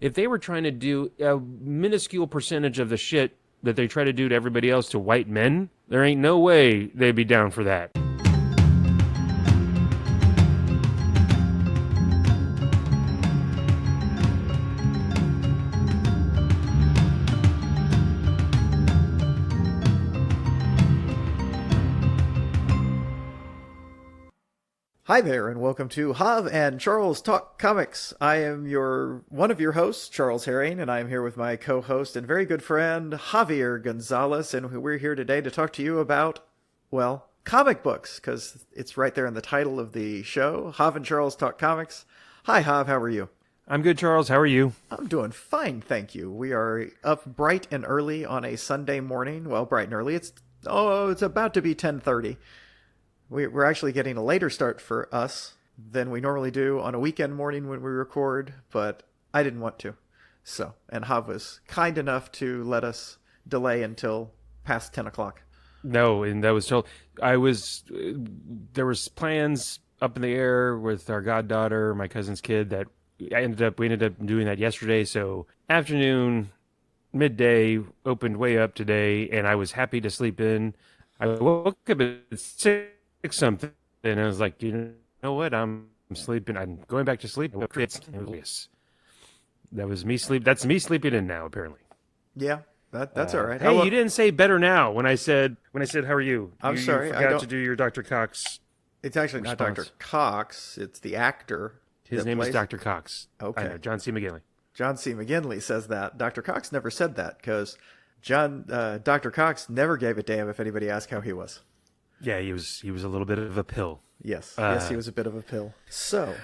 If they were trying to do a minuscule percentage of the shit that they try to do to everybody else to white men, there ain't no way they'd be down for that. Hi there, and welcome to Jav and Charles Talk Comics. I am one of your hosts, Charles Herring, and I am here with my co-host and very good friend, Javier Gonzalez, and we're here today to talk to you about, well, comic books, because it's right there in the title of the show, Jav and Charles Talk Comics. Hi, Jav, how are you? I'm good, Charles. How are you? I'm doing fine, thank you. We are up bright and early on a Sunday morning. Well, bright and early. It's about to be 10:30. We're actually getting a later start for us than we normally do on a weekend morning when we record, but I didn't want to. So, and Hav was kind enough to let us delay until past 10 o'clock. No, and that was told. There was plans up in the air with our goddaughter, my cousin's kid, that we ended up doing that yesterday. So afternoon, midday, opened way up today, and I was happy to sleep in. I woke up at 6 something, and I was like, you know what? I'm sleeping. I'm going back to sleep. That was me sleep. That's me sleeping in now, apparently. Yeah, that's all right. Hey, you didn't say better now when I said how are you? I'm sorry. You forgot to do your Dr. Cox. It's actually not Dr. Cox. It's the actor. His name is Dr. Cox. Okay. I know, John C. McGinley. John C. McGinley says that. Dr. Cox never said that because Dr. Cox never gave a damn if anybody asked how he was. Yeah, he was a little bit of a pill. Yes, he was a bit of a pill. So,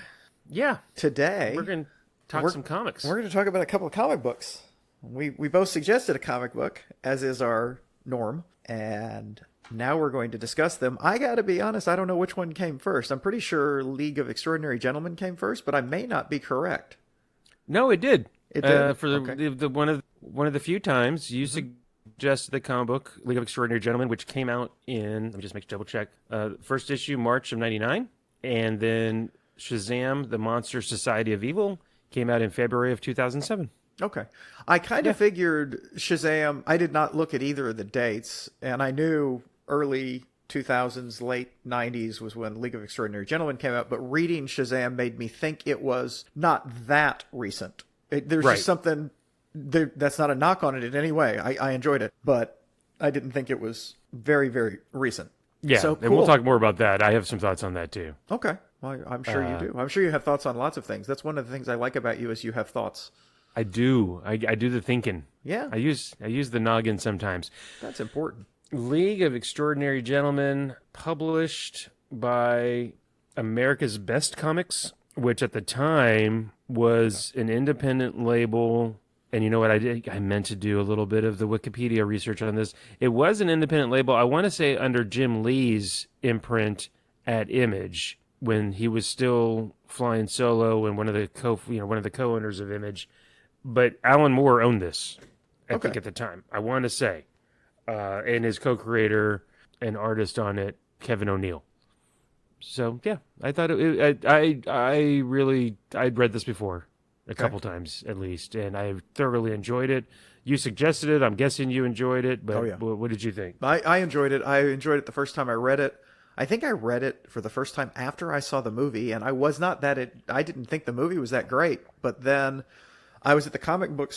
yeah, today we're going to talk some comics. We're going to talk about a couple of comic books. We both suggested a comic book, as is our norm, and now we're going to discuss them. I got to be honest, I don't know which one came first. I'm pretty sure League of Extraordinary Gentlemen came first, but I may not be correct. No, it did. It did. For the one of the few times you suggested the comic book League of Extraordinary Gentlemen, which came out in, let me just double check, first issue March of '99, and then Shazam: The Monster Society of Evil came out in February of 2007. Okay. I kind of figured Shazam, I did not look at either of the dates, and I knew early 2000s, late 90s was when League of Extraordinary Gentlemen came out, but reading Shazam made me think it was not that recent. There's just something, that's not a knock on it in any way. I enjoyed it, but I didn't think it was very, very recent. Yeah, so cool. And we'll talk more about that. I have some thoughts on that too. Okay. Well, I'm sure you do. I'm sure you have thoughts on lots of things. That's one of the things I like about you is you have thoughts. I do. I do the thinking. Yeah. I use the noggin sometimes. That's important. League of Extraordinary Gentlemen, published by America's Best Comics, which at the time was an independent label. And you know what I did? I meant to do a little bit of the Wikipedia research on this. It was an independent label. I want to say under Jim Lee's imprint at Image when he was still flying solo and one of the co-owners of Image. But Alan Moore owned this, I think, at the time. I want to say, and his co-creator and artist on it, Kevin O'Neill. So yeah, I thought I'd read this before a couple times at least, and I thoroughly enjoyed it. You suggested it. I'm guessing you enjoyed it, but what did you think? I enjoyed it. I enjoyed it the first time I read it. I think I read it for the first time after I saw the movie, and I didn't think the movie was that great, but then I was at the comic book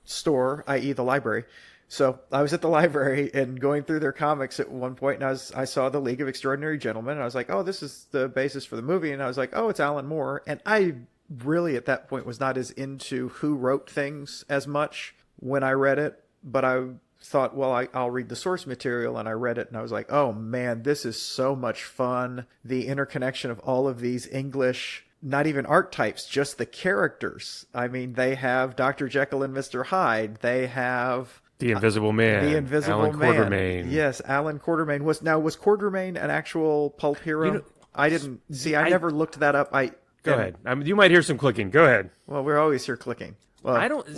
store, i.e. the library. So I was at the library and going through their comics at one point, and I saw the League of Extraordinary Gentlemen, and I was like, oh, this is the basis for the movie. And I was like, oh, it's Alan Moore. And I really at that point was not as into who wrote things as much when I read it, but I thought, well, I'll read the source material, and I read it, and I was like, oh man, this is so much fun. The interconnection of all of these English, not even archetypes, just the characters. I mean, they have Dr. Jekyll and Mr. Hyde. They have the Invisible Man. The Invisible Alan Man. Quartermain. Yes, Alan Quartermain. Was Quartermain an actual pulp hero? I didn't see. I never looked that up. Go ahead. You might hear some clicking. Go ahead. Well, we're always here clicking. Well, I don't. I'm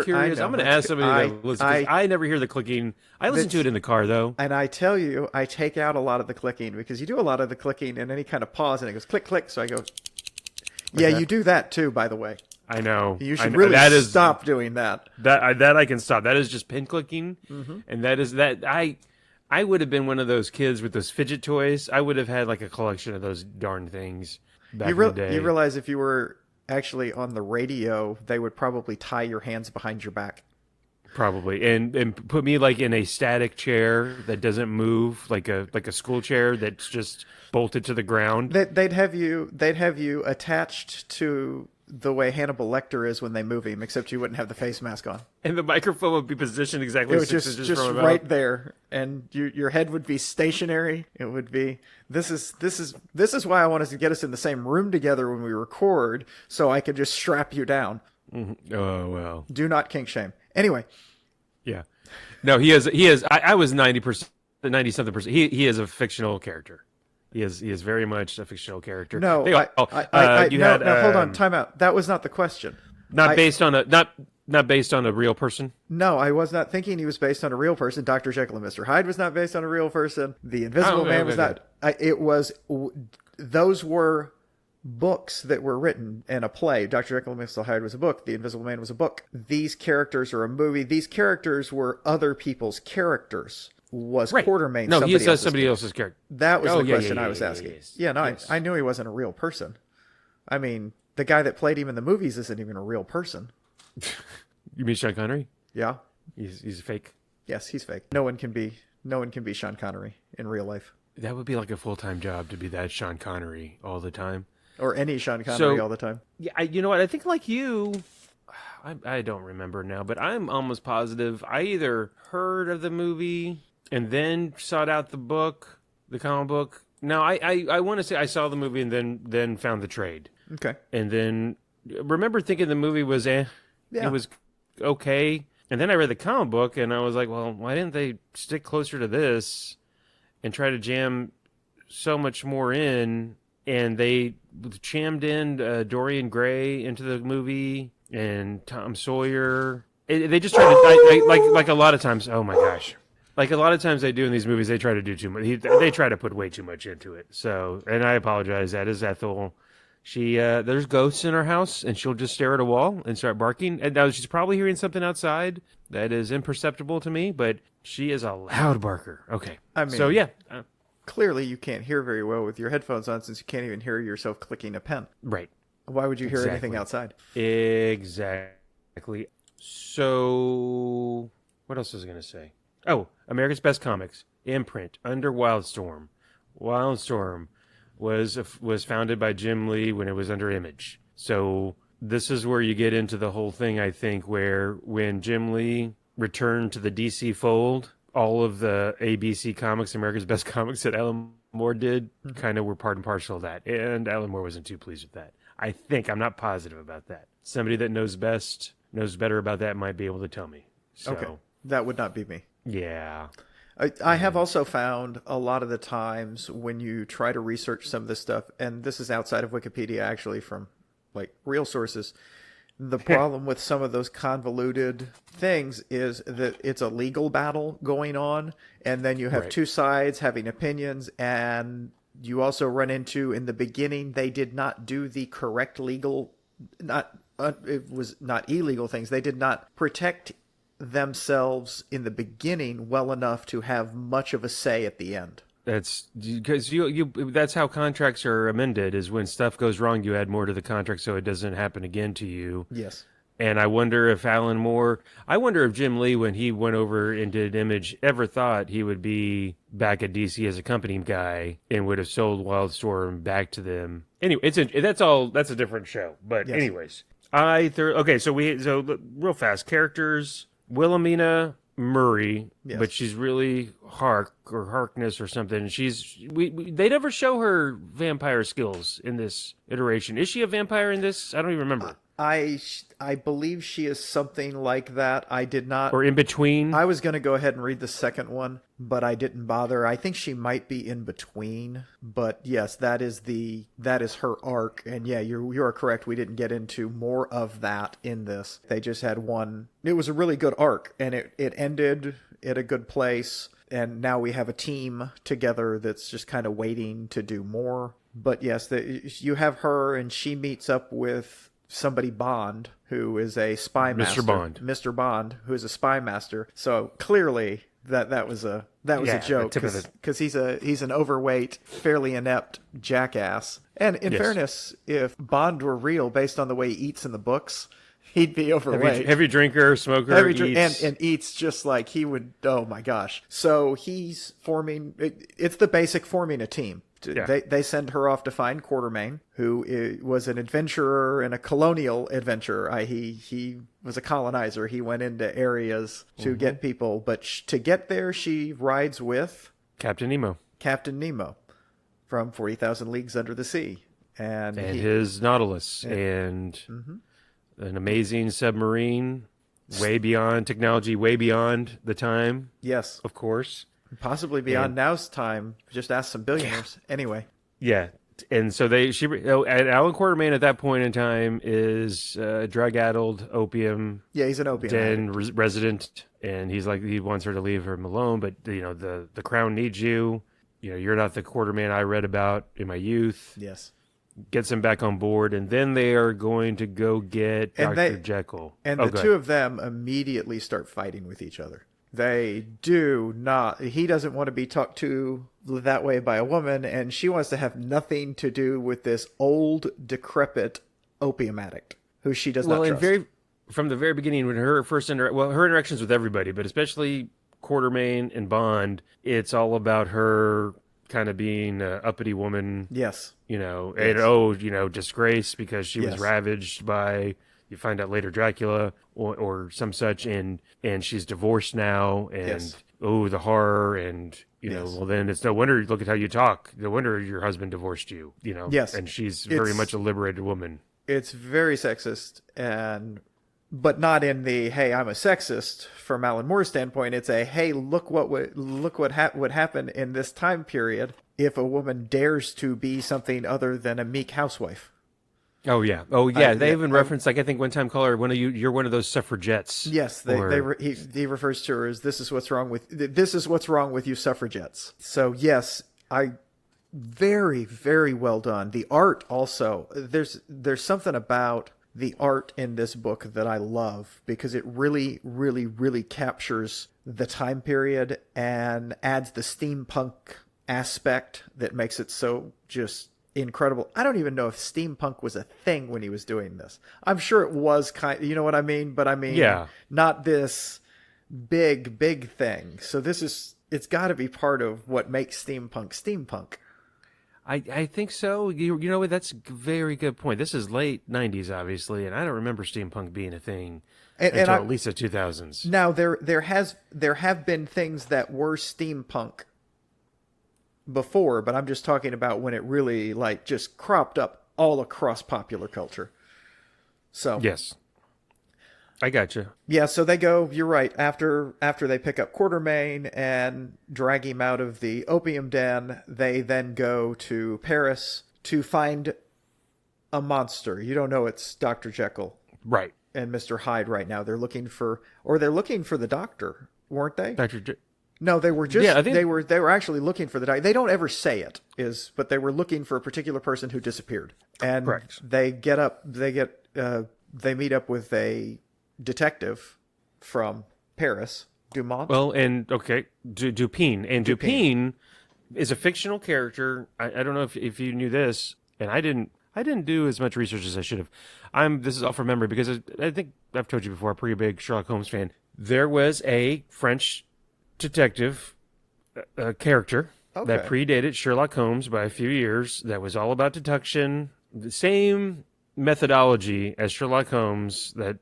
curious. I'm going to ask somebody that listens. I never hear the clicking. I listen to it in the car, though. And I tell you, I take out a lot of the clicking because you do a lot of the clicking in any kind of pause, and it goes click, click. So I go, yeah, you do that too, by the way. I know. You should I know. really That is stop doing that. that I can stop. That is just pin clicking, Mm-hmm. and that is that I would have been one of those kids with those fidget toys. I would have had like a collection of those darn things back in the day. You realize if you were actually on the radio, they would probably tie your hands behind your back. Probably, and put me like in a static chair that doesn't move, like a school chair that's just bolted to the ground. They'd have you attached to the way Hannibal Lecter is when they move him, except you wouldn't have the face mask on. And the microphone would be positioned exactly It was 6 inches just from right there, and your head would be stationary. It would be this is why I wanted to get us in the same room together when we record, so I could just strap you down. Mm-hmm. Oh well. Do not kink shame. Anyway, Yeah. No, he is. I was 90%, 90 something percent. He is a fictional character. He is very much a fictional character. no, Hey, no, hold on, time out. That was not the question. not based on a real person. No, I was not thinking he was based on a real person. Dr. Jekyll and Mr. Hyde was not based on a real person. The Invisible Man was not. Those were books that were written in a play. Dr. Jekyll and Mr. Hyde was a book. The Invisible Man was a book. These characters are a movie. These characters were other people's characters. Was Right. Quartermain No, he says else's somebody character? else's character. That was the yeah, question yeah, I was yeah, asking. yes. Yeah, no, Yes. I knew he wasn't a real person. I mean, the guy that played him in the movies isn't even a real person. You mean Sean Connery? Yeah. He's fake. Yes, he's fake. No one can be Sean Connery in real life. That would be like a full-time job to be that Sean Connery all the time. Or any Sean Connery all the time. Yeah, you know what? I think like you, I don't remember now, but I'm almost positive I either heard of the movie and then sought out the book, the comic book. No, I want to say I saw the movie and then found the trade. Okay. And then remember thinking the movie was Yeah. it was okay. And then I read the comic book and I was like, well, why didn't they stick closer to this and try to jam so much more in? And they jammed in Dorian Gray into the movie and Tom Sawyer. They just try to like a lot of times. Oh my gosh. Like a lot of times they do in these movies, they try to do too much. They try to put way too much into it. So, and I apologize. That is Ethel. She there's ghosts in her house, and she'll just stare at a wall and start barking. And now she's probably hearing something outside that is imperceptible to me, but she is a loud barker. Okay, I mean, so yeah, clearly you can't hear very well with your headphones on since you can't even hear yourself clicking a pen. right, Why would you hear anything Exactly. outside? exactly. So what else was I going to say? Oh, America's Best Comics imprint under Wildstorm. Wildstorm was founded by Jim Lee when it was under Image. So this is where you get into the whole thing, I think, where when Jim Lee returned to the DC fold, all of the ABC Comics, America's Best Comics that Alan Moore did, kind of were part and parcel of that. And Alan Moore wasn't too pleased with that. I think. I'm not positive about that. Somebody that knows better about that might be able to tell me. So, Okay. That would not be me. yeah. I have also found a lot of the times when you try to research some of this stuff, and this is outside of Wikipedia, actually, from like real sources, the problem with some of those convoluted things is that it's a legal battle going on, and then you have Right. two sides having opinions, and you also run into, in the beginning, they did not do the correct legal, it was not illegal things. They did not protect themselves in the beginning well enough to have much of a say at the end. That's because you that's how contracts are amended, is when stuff goes wrong, you add more to the contract so it doesn't happen again to you. Yes. And I wonder if Jim Lee, when he went over and did Image, ever thought he would be back at DC as a company guy and would have sold Wildstorm back to them. Anyway, that's a different show. But Yes. anyways, so real fast characters. Wilhelmina Murray, Yes. but she's really Harkness or something. They never show her vampire skills in this iteration. Is she a vampire in this? I don't even remember. I believe she is something like that. I did not. Or in between. I was going to go ahead and read the second one, but I didn't bother. I think she might be in between, but yes, that is her arc. And yeah, you are correct. We didn't get into more of that in this. They just had one. It was a really good arc, and it ended at a good place. And now we have a team together that's just kind of waiting to do more. But yes, you have her, and she meets up with somebody Bond, who is a spy master. Mr. Bond, who is a spy master. So clearly that was a joke, because he's an overweight, fairly inept jackass. And in fairness, if Bond were real, based on the way he eats in the books, he'd be overweight. Heavy drinker, smoker, and eats just like he would. Oh my gosh! So he's forming. It's the basic forming a team. Yeah. They send her off to find Quartermain, who was an adventurer and a colonial adventurer. He was a colonizer. He went into areas to get people, but to get there, she rides with Captain Nemo from 40,000 Leagues Under the Sea, and his Nautilus, and an amazing submarine, way beyond technology, way beyond the time. Yes, of course. Possibly beyond now's time. Just ask some billionaires. Yeah. Anyway. Yeah. And so Alan Quartermain at that point in time is drug-addled opium. Yeah, he's an opium den resident, and he wants her to leave him alone. But the crown needs you. You're not the Quartermain I read about in my youth. Yes. Gets him back on board, and then they are going to go get Dr. Jekyll. And the two of them immediately start fighting with each other. They do not. He doesn't want to be talked to that way by a woman, and she wants to have nothing to do with this old, decrepit opium addict who she does not trust. From the very beginning, when her her interactions with everybody, but especially Quartermain and Bond, it's all about her kind of being an uppity woman. Yes. Disgrace because she was ravaged by. You find out later Dracula or some such, and she's divorced now, and the horror, and well, then it's no wonder. Look at how you talk. No wonder your husband divorced you. Yes, and she's very much a liberated woman. It's very sexist, but not in the hey, I'm a sexist from Alan Moore's standpoint. It's a hey, look what would happen in this time period if a woman dares to be something other than a meek housewife. Oh yeah. They even referenced, I think one time call her you're one of those suffragettes. Yes, he refers to her as this is what's wrong with you suffragettes. So yes, very, very well done. The art also, there's something about the art in this book that I love, because it really, really, really captures the time period and adds the steampunk aspect that makes it so just incredible. I don't even know if steampunk was a thing when he was doing this. I'm sure it was you know what I mean? But I mean, not this big thing. So it's got to be part of what makes steampunk. I think so. That's a very good point. This is late 90s, obviously, and I don't remember steampunk being a thing until at least the 2000s. Now, there have been things that were steampunk before, but I'm just talking about when it really just cropped up all across popular culture. So yes, I gotcha. Yeah, so they go. You're right. After they pick up Quartermain and drag him out of the opium den, they then go to Paris to find a monster. You don't know it's Dr. Jekyll, right? And Mr. Hyde. Right now, they're looking for the doctor, weren't they? No, they were just they were actually looking for the doctor. They don't ever say it but they were looking for a particular person who disappeared. And correct. They meet up with a detective from Paris, Dumont. Well, and Dupin. And Dupin is a fictional character. I don't know if you knew this, and I didn't do as much research as I should have. This is all from memory because I think I've told you before, I'm a pretty big Sherlock Holmes fan. There was a French detective character that predated Sherlock Holmes by a few years that was all about deduction, the same methodology as Sherlock Holmes that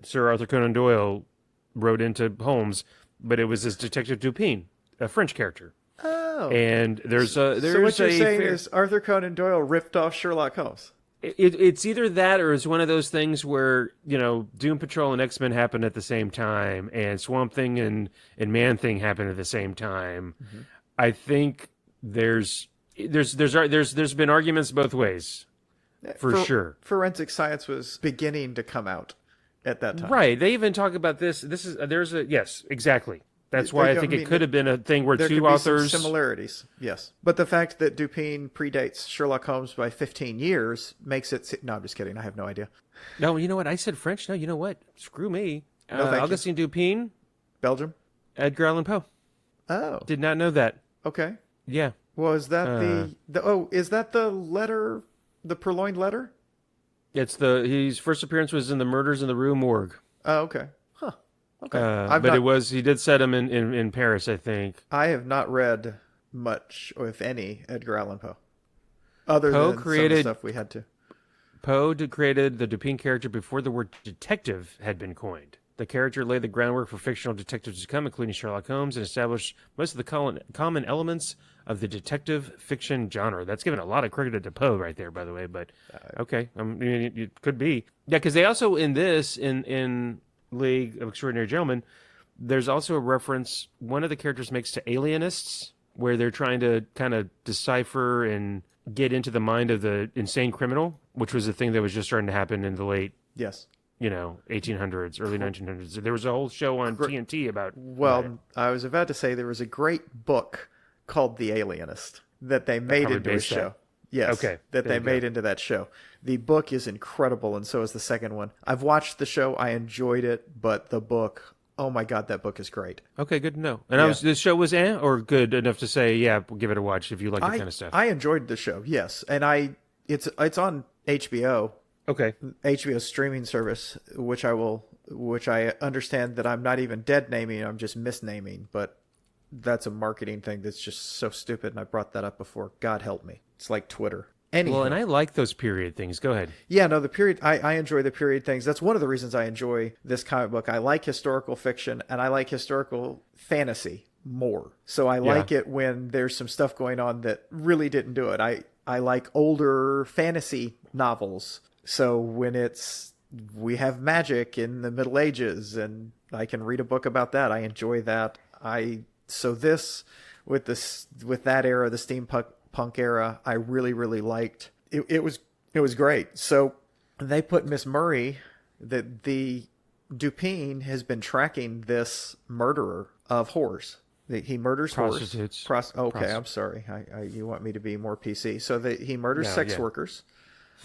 Sir Arthur Conan Doyle wrote into Holmes, but it was this Detective Dupin, a French character. Oh. And there's so what you're saying is Arthur Conan Doyle ripped off Sherlock Holmes. It's either that or it's one of those things where, Doom Patrol and X-Men happen at the same time, and Swamp Thing and Man-Thing happen at the same time. Mm-hmm. I think there's been arguments both ways, for sure. Forensic science was beginning to come out at that time. Right. They even talk about this. Yes, exactly. That's why I think it could have been a thing where there two could be authors. some similarities, yes. But the fact that Dupin predates Sherlock Holmes by 15 years makes it... No, I'm just kidding. I have no idea. No, you know what? I said French. No, you know what? Screw me. No, thank you. Augustine Dupin, Belgium? Edgar Allan Poe. Oh. Did not know that. Okay. Yeah. Well, is that is that the letter, the purloined letter? It's his first appearance was in the Murders in the Rue Morgue. Oh, okay. Huh. Okay. He did set him in Paris, I think. I have not read much, or if any, Edgar Allan Poe. Other Poe than some created, of the stuff we had to. Poe created the Dupin character before the word detective had been coined. The character laid the groundwork for fictional detectives to come, including Sherlock Holmes, and established most of the common elements of the detective fiction genre. That's given a lot of credit to Poe right there, by the way, but okay. It could be. Yeah, because they also, in League of Extraordinary Gentlemen, there's also a reference one of the characters makes to alienists, where they're trying to kind of decipher and get into the mind of the insane criminal, which was a thing that was just starting to happen in the late... Yes. 1800s, early 1900s. There was a whole show on TNT about... Well, I was about to say there was a great book called The Alienist that they made into a show. Yes, okay, that they made into that show. The book is incredible, and so is the second one. I've watched the show. I enjoyed it, but the book... Oh my God, that book is great. Okay, good to know. And this show was or good enough to say, yeah, we'll give it a watch if you like that kind of stuff. I enjoyed the show, yes. And it's on HBO. Okay. HBO streaming service, which I understand that I'm not even dead naming, I'm just misnaming, but that's a marketing thing that's just so stupid, and I brought that up before. God help me. It's like Twitter. Anyhow. Well, and I like those period things. Go ahead. Yeah, no, the period, I enjoy the period things. That's one of the reasons I enjoy this comic book. I like historical fiction, and I like historical fantasy more. So I like it when there's some stuff going on that really didn't do it. I like older fantasy novels. So when we have magic in the Middle Ages and I can read a book about that, I enjoy that. So this with that era, the steampunk era, I really, really liked. It was great. So they put Miss Murray, the Dupin has been tracking this murderer of whores. He murders prostitutes. Okay, I'm sorry. You want me to be more PC. So he murders sex workers.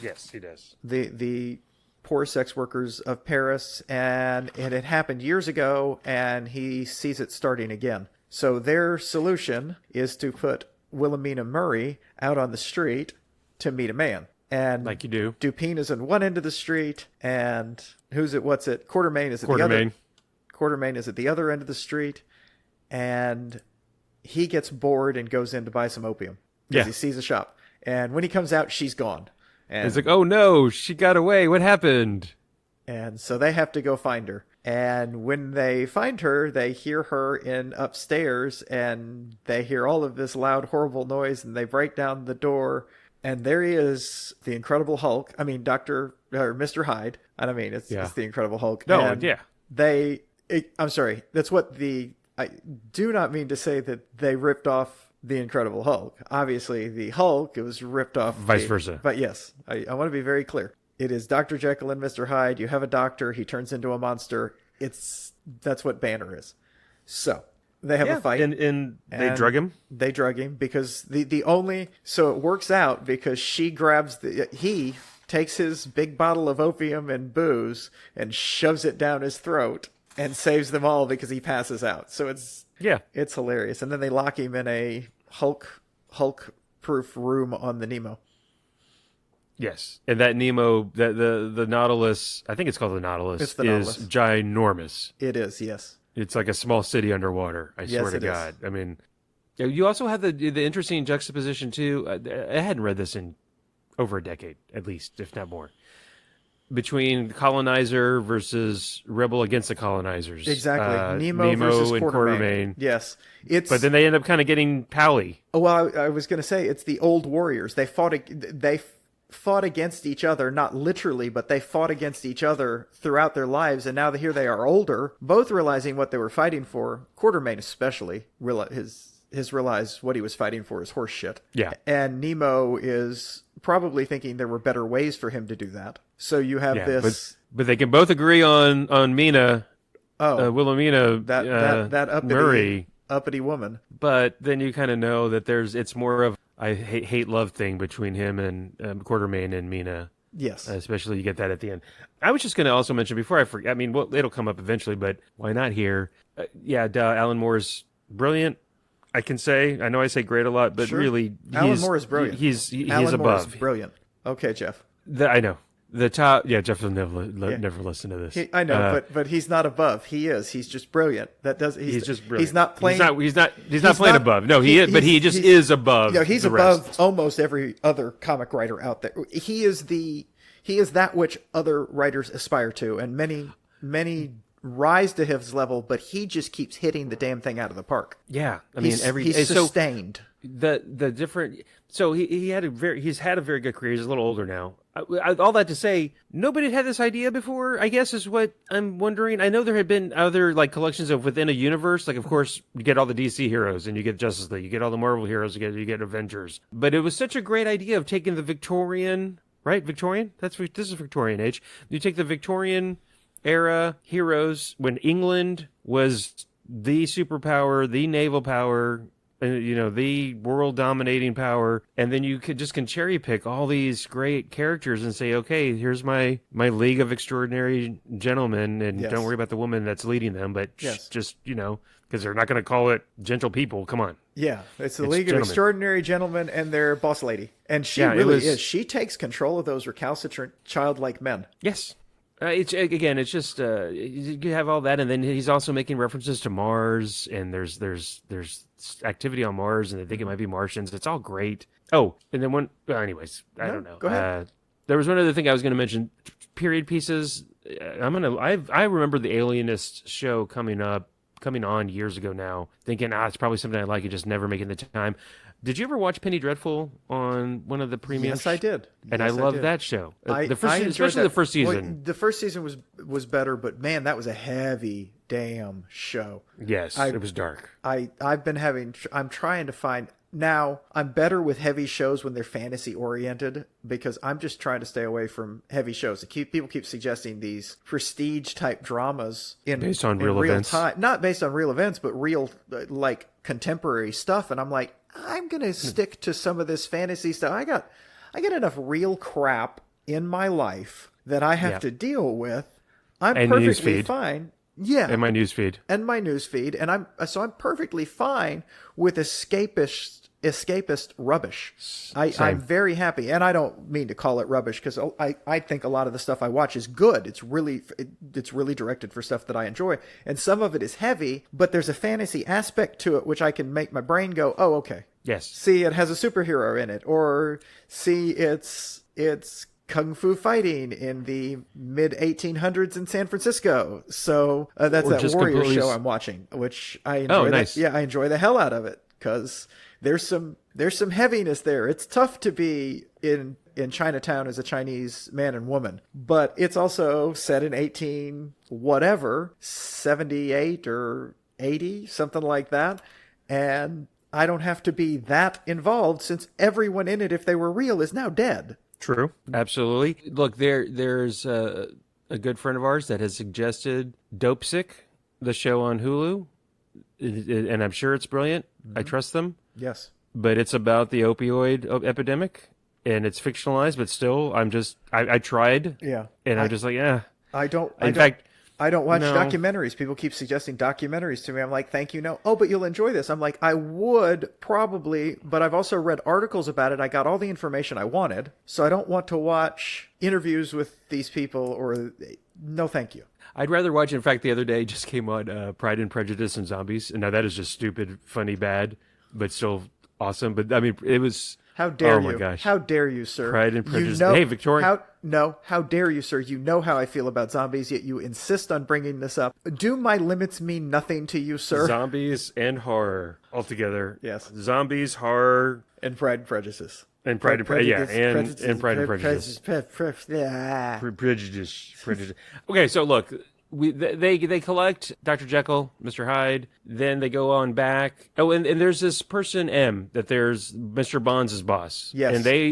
Yes, he does. The poor sex workers of Paris, and it had happened years ago, and he sees it starting again. So their solution is to put Wilhelmina Murray out on the street to meet a man. And like you do. Dupin is on one end of the street, and Quartermain is at the other. Quartermain is at the other end of the street, and he gets bored and goes in to buy some opium because he sees a shop. And when he comes out, she's gone. And he's like, oh no, she got away. What happened? And so they have to go find her. And when they find her, they hear her in upstairs, and they hear all of this loud, horrible noise, and they break down the door. And there he is, the Incredible Hulk. I mean, Mr. Hyde. I don't mean, it's the Incredible Hulk. No, and I'm sorry. That's what I do not mean to say that they ripped off the Incredible Hulk. Obviously, the Hulk, it was ripped off. Vice versa. But yes, I want to be very clear. It is Dr. Jekyll and Mr. Hyde. You have a doctor. He turns into a monster. That's what Banner is. So they have a fight. And they drug him? They drug him because so it works out because he takes his big bottle of opium and booze and shoves it down his throat and saves them all because he passes out. So it's hilarious. And then they lock him in a Hulk-proof room on the Nemo. Yes. And that Nemo, the Nautilus, I think it's called the Nautilus, is ginormous. It is, yes. It's like a small city underwater, I swear to God. I mean, you also have the interesting juxtaposition, too. I hadn't read this in over a decade, at least, if not more. Between colonizer versus rebel against the colonizers. Exactly. Nemo versus and Quartermain. Yes. But then they end up kind of getting pally. Oh, well, I was going to say, it's the old warriors. They fought against each other, not literally, but they fought against each other throughout their lives, and now here they are older, both realizing what they were fighting for. Quartermain especially realized what he was fighting for is horse shit. Yeah. And Nemo is probably thinking there were better ways for him to do that. So you have this... But they can both agree on Mina Oh, Wilhelmina that Murray. uppity woman. But then you kind of know that it's more of a hate love thing between him and Quartermain and Mina. Yes. Especially you get that at the end. I was just going to also mention before I forget. I mean, well, it'll come up eventually, but why not here? Alan Moore's brilliant. I can say. I know I say great a lot, but Sure. really, Alan Moore is brilliant. He's Alan Moore is above. brilliant. Okay, Jeff. I know the top. Yeah, Jeff will never listen to this. I know, but he's not above. He is. He's just brilliant. He's just brilliant. He's not playing. He's not playing above. No, he is. But he just is above. Yeah, he's the above rest. almost every other comic writer out there. He is that which other writers aspire to, and many rise to his level. But he just keeps hitting the damn thing out of the park. Yeah, I mean, he's sustained. The different. So he's had a very good career. He's a little older now. All that to say, nobody had this idea before, I guess, is what I'm wondering. I know there had been other like collections of within a universe. Like, of course, you get all the DC heroes and you get Justice League, you get all the Marvel heroes, you get Avengers. But it was such a great idea of taking the Victorian, right? Victorian? This is Victorian age. You take the Victorian era heroes when England was the superpower, the naval power, the world dominating power, and then you can cherry pick all these great characters and say, okay, here's my League of Extraordinary Gentlemen, and Yes. don't worry about the woman that's leading them, but Yes. just because they're not going to call it Gentle People. Come on. Yeah, it's the It's League gentlemen. of Extraordinary Gentlemen and their boss lady, and she really is. She takes control of those recalcitrant, childlike men. Yes. It's just you have all that, and then he's also making references to Mars, and there's activity on Mars, and they think it might be Martians. It's all great. Oh, and then anyways, I don't know. Go ahead. There was one other thing I was going to mention. Period pieces. I remember the Alienist show coming on years ago now, thinking it's probably something I like, and just never making the time. Did you ever watch Penny Dreadful on one of the premium? Yes, I did. And Yes, I I loved did. that show. I enjoyed Especially that. the first season. Well, the first season was better, but man, that was a heavy damn show. Yes, it was dark. I'm trying to find now. I'm better with heavy shows when they're fantasy oriented, because I'm just trying to stay away from heavy shows. People keep suggesting these prestige type dramas Based on in real events. time, not based on real events, but real like contemporary stuff. And I'm like, I'm gonna stick to some of this fantasy stuff. I got enough real crap in my life that I have to deal with. I'm And perfectly newsfeed. fine. Yeah, In my newsfeed. and my newsfeed, and I'm perfectly fine with escapist rubbish. I'm very happy, and I don't mean to call it rubbish, because I think a lot of the stuff I watch is good. It's really directed for stuff that I enjoy, and some of it is heavy, but there's a fantasy aspect to it which I can make my brain go, oh, okay. Yes. See, it has a superhero in it, or see, it's kung fu fighting in the mid 1800s in San Francisco. So that's Or that just Warrior completely show I'm watching, which I enjoy. Oh, nice. I enjoy the hell out of it, because there's some heaviness there. It's tough to be in Chinatown as a Chinese man and woman, but it's also set in 78 or 80, something like that, and I don't have to be that involved, since everyone in it, if they were real, is now dead. True. Absolutely. Look, there's a good friend of ours that has suggested Dope Sick, the show on Hulu, and I'm sure it's brilliant. I trust them. Yes. But it's about the opioid epidemic, and it's fictionalized, but still, I tried. Yeah. And I'm just like, I don't watch no. documentaries. People keep suggesting documentaries to me. I'm like, thank you, no. Oh, but you'll enjoy this. I'm like, I would probably, but I've also read articles about it. I got all the information I wanted, so I don't want to watch interviews with these people, or no, thank you. I'd rather watch. In fact, the other day just came on Pride and Prejudice and Zombies, and now that is just stupid, funny, bad, but still awesome. But I mean, it was. How dare you? Oh my gosh! How dare you, sir? Pride and Prejudice. You know, Hey, Victoria. How dare you, sir? You know how I feel about zombies, yet you insist on bringing this up. Do my limits mean nothing to you, sir? Zombies and horror altogether. Yes. Zombies, horror, And Pride and Prejudice. and Pride and Prejudice. Yeah, and Pride and Prejudice. Yeah. Prejudice. Okay, so look, they collect Dr. Jekyll, Mr. Hyde, then they go on back. Oh, and there's this person M that there's Mr. Bonds' boss. Yes. And they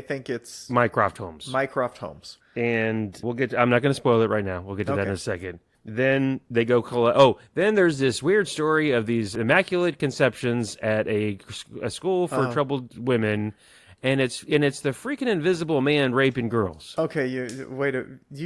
think it's Mycroft Holmes. Mycroft Holmes. And we'll get I'm not going to spoil it right now. We'll get to that in Okay. a second. Then they go collect. Oh, then there's this weird story of these immaculate conceptions at a school for troubled women, and it's the freaking Invisible Man raping girls. Okay, you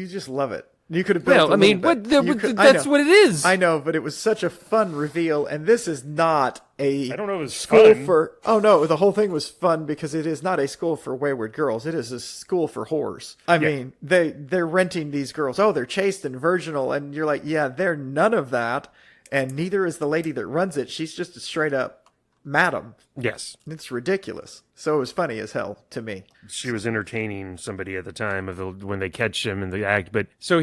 just love it. You could have built. Well, I mean, that's what it is. I know, but it was such a fun reveal, and this is not a. I don't know if it was school fun. for. Oh no, the whole thing was fun because it is not a school for wayward girls. It is a school for whores. I mean, they're renting these girls. Oh, they're chaste and virginal, and you're like, yeah, they're none of that, and neither is the lady that runs it. She's just a straight up madam. Yes. It's ridiculous. So it was funny as hell to me. She was entertaining somebody at the time when they catch him in the act. But so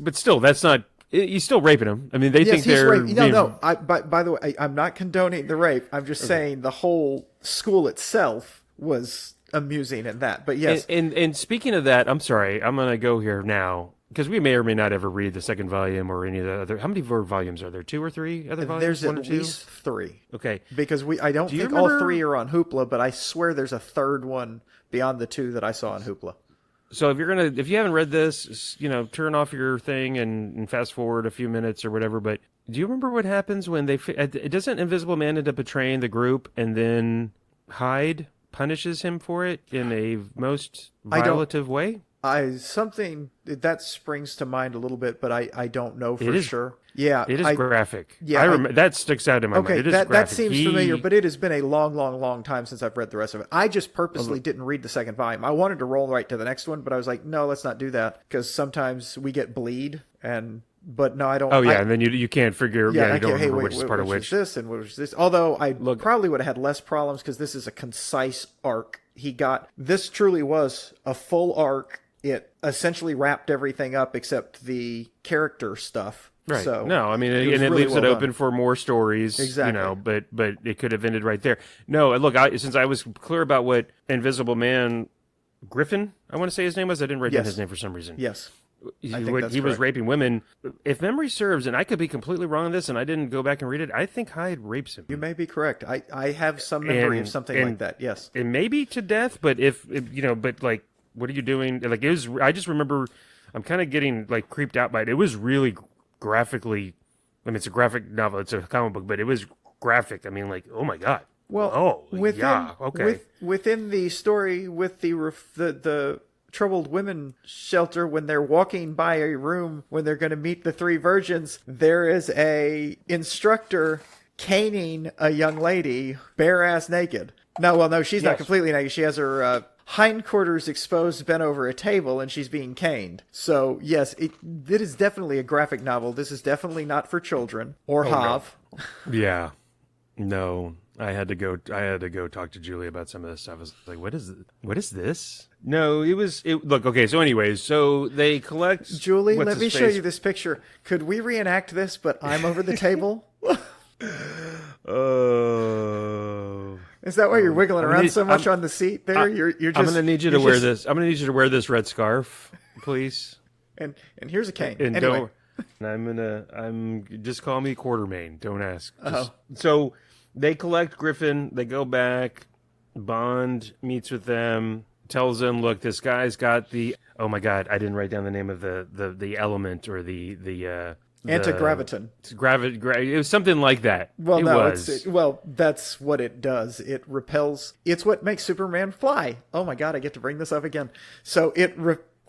but still, that's not, he's still raping him. I mean, they think they're... No. By the way, I'm not condoning the rape. I'm just saying the whole school itself was amusing in that. But yes. And speaking of that, I'm sorry, I'm going to go here now. Because we may or may not ever read the second volume or any of the other. How many more volumes are there? 2 or 3 other volumes? There's One at or two? least 3. Okay. Because I don't think all 3 are on Hoopla, but I swear there's a third one beyond the 2 that I saw on Hoopla. So if you haven't read this, turn off your thing and fast forward a few minutes or whatever. But do you remember what happens when doesn't Invisible Man end up betraying the group and then Hyde punishes him for it in a most violative way? Something that springs to mind a little bit, but I don't know for sure. Yeah, it is graphic. Yeah, I remember that sticks out in my mind. It is graphic. That seems familiar, but it has been a long, long, long time since I've read the rest of it. I just purposely didn't read the second volume. I wanted to roll right to the next one, but I was like, no, let's not do that because sometimes we get bleed But no, I don't. Oh yeah, and then you can't figure. Yeah, you don't remember which is part of which. Which is this and which is this? Although I probably would have had less problems because this is a concise arc. This truly was a full arc. It essentially wrapped everything up except the character stuff. Right. So no, I mean, it leaves it open for more stories. Exactly. But it could have ended right there. No, look, since I was clear about what Invisible Man Griffin, I want to say his name was. I didn't write down his name for some reason. Yes. He was raping women. If memory serves, and I could be completely wrong on this, and I didn't go back and read it, I think Hyde rapes him. You may be correct. I have some memory of something like that. Yes. It may be to death, but but like, what are you doing? Like, I just remember, I'm kind of getting like creeped out by it. It was really graphically. I mean, it's a graphic novel. It's a comic book, but it was graphic. I mean, like, oh my god. Well, within the story with the troubled women shelter, when they're walking by a room when they're going to meet the 3 virgins, there is a instructor caning a young lady bare ass naked. No, she's not completely naked. She has her hindquarters exposed, bent over a table, and she's being caned. So yes, it is definitely a graphic novel. This is definitely not for children or Hav. No. Yeah, no. I had to go talk to Julie about some of this stuff. I was like, what is this? No, look, okay, so anyways, so they collect... Julie, let me show you this picture. Could we reenact this, but I'm over the table? Oh. Is that why you're wiggling around so much on the seat there? You're just... I'm going to need you to wear this. I'm going to need you to wear this red scarf, please. And here's a cane. And anyway. Just call me Quartermain. Don't ask. So... They collect Griffin. They go back. Bond meets with them. Tells them, "Look, this guy's got the. Oh my God, I didn't write down the name of the element or the antigraviton. It was something like that. Well, that's what it does. It repels. It's what makes Superman fly. Oh my God, I get to bring this up again. So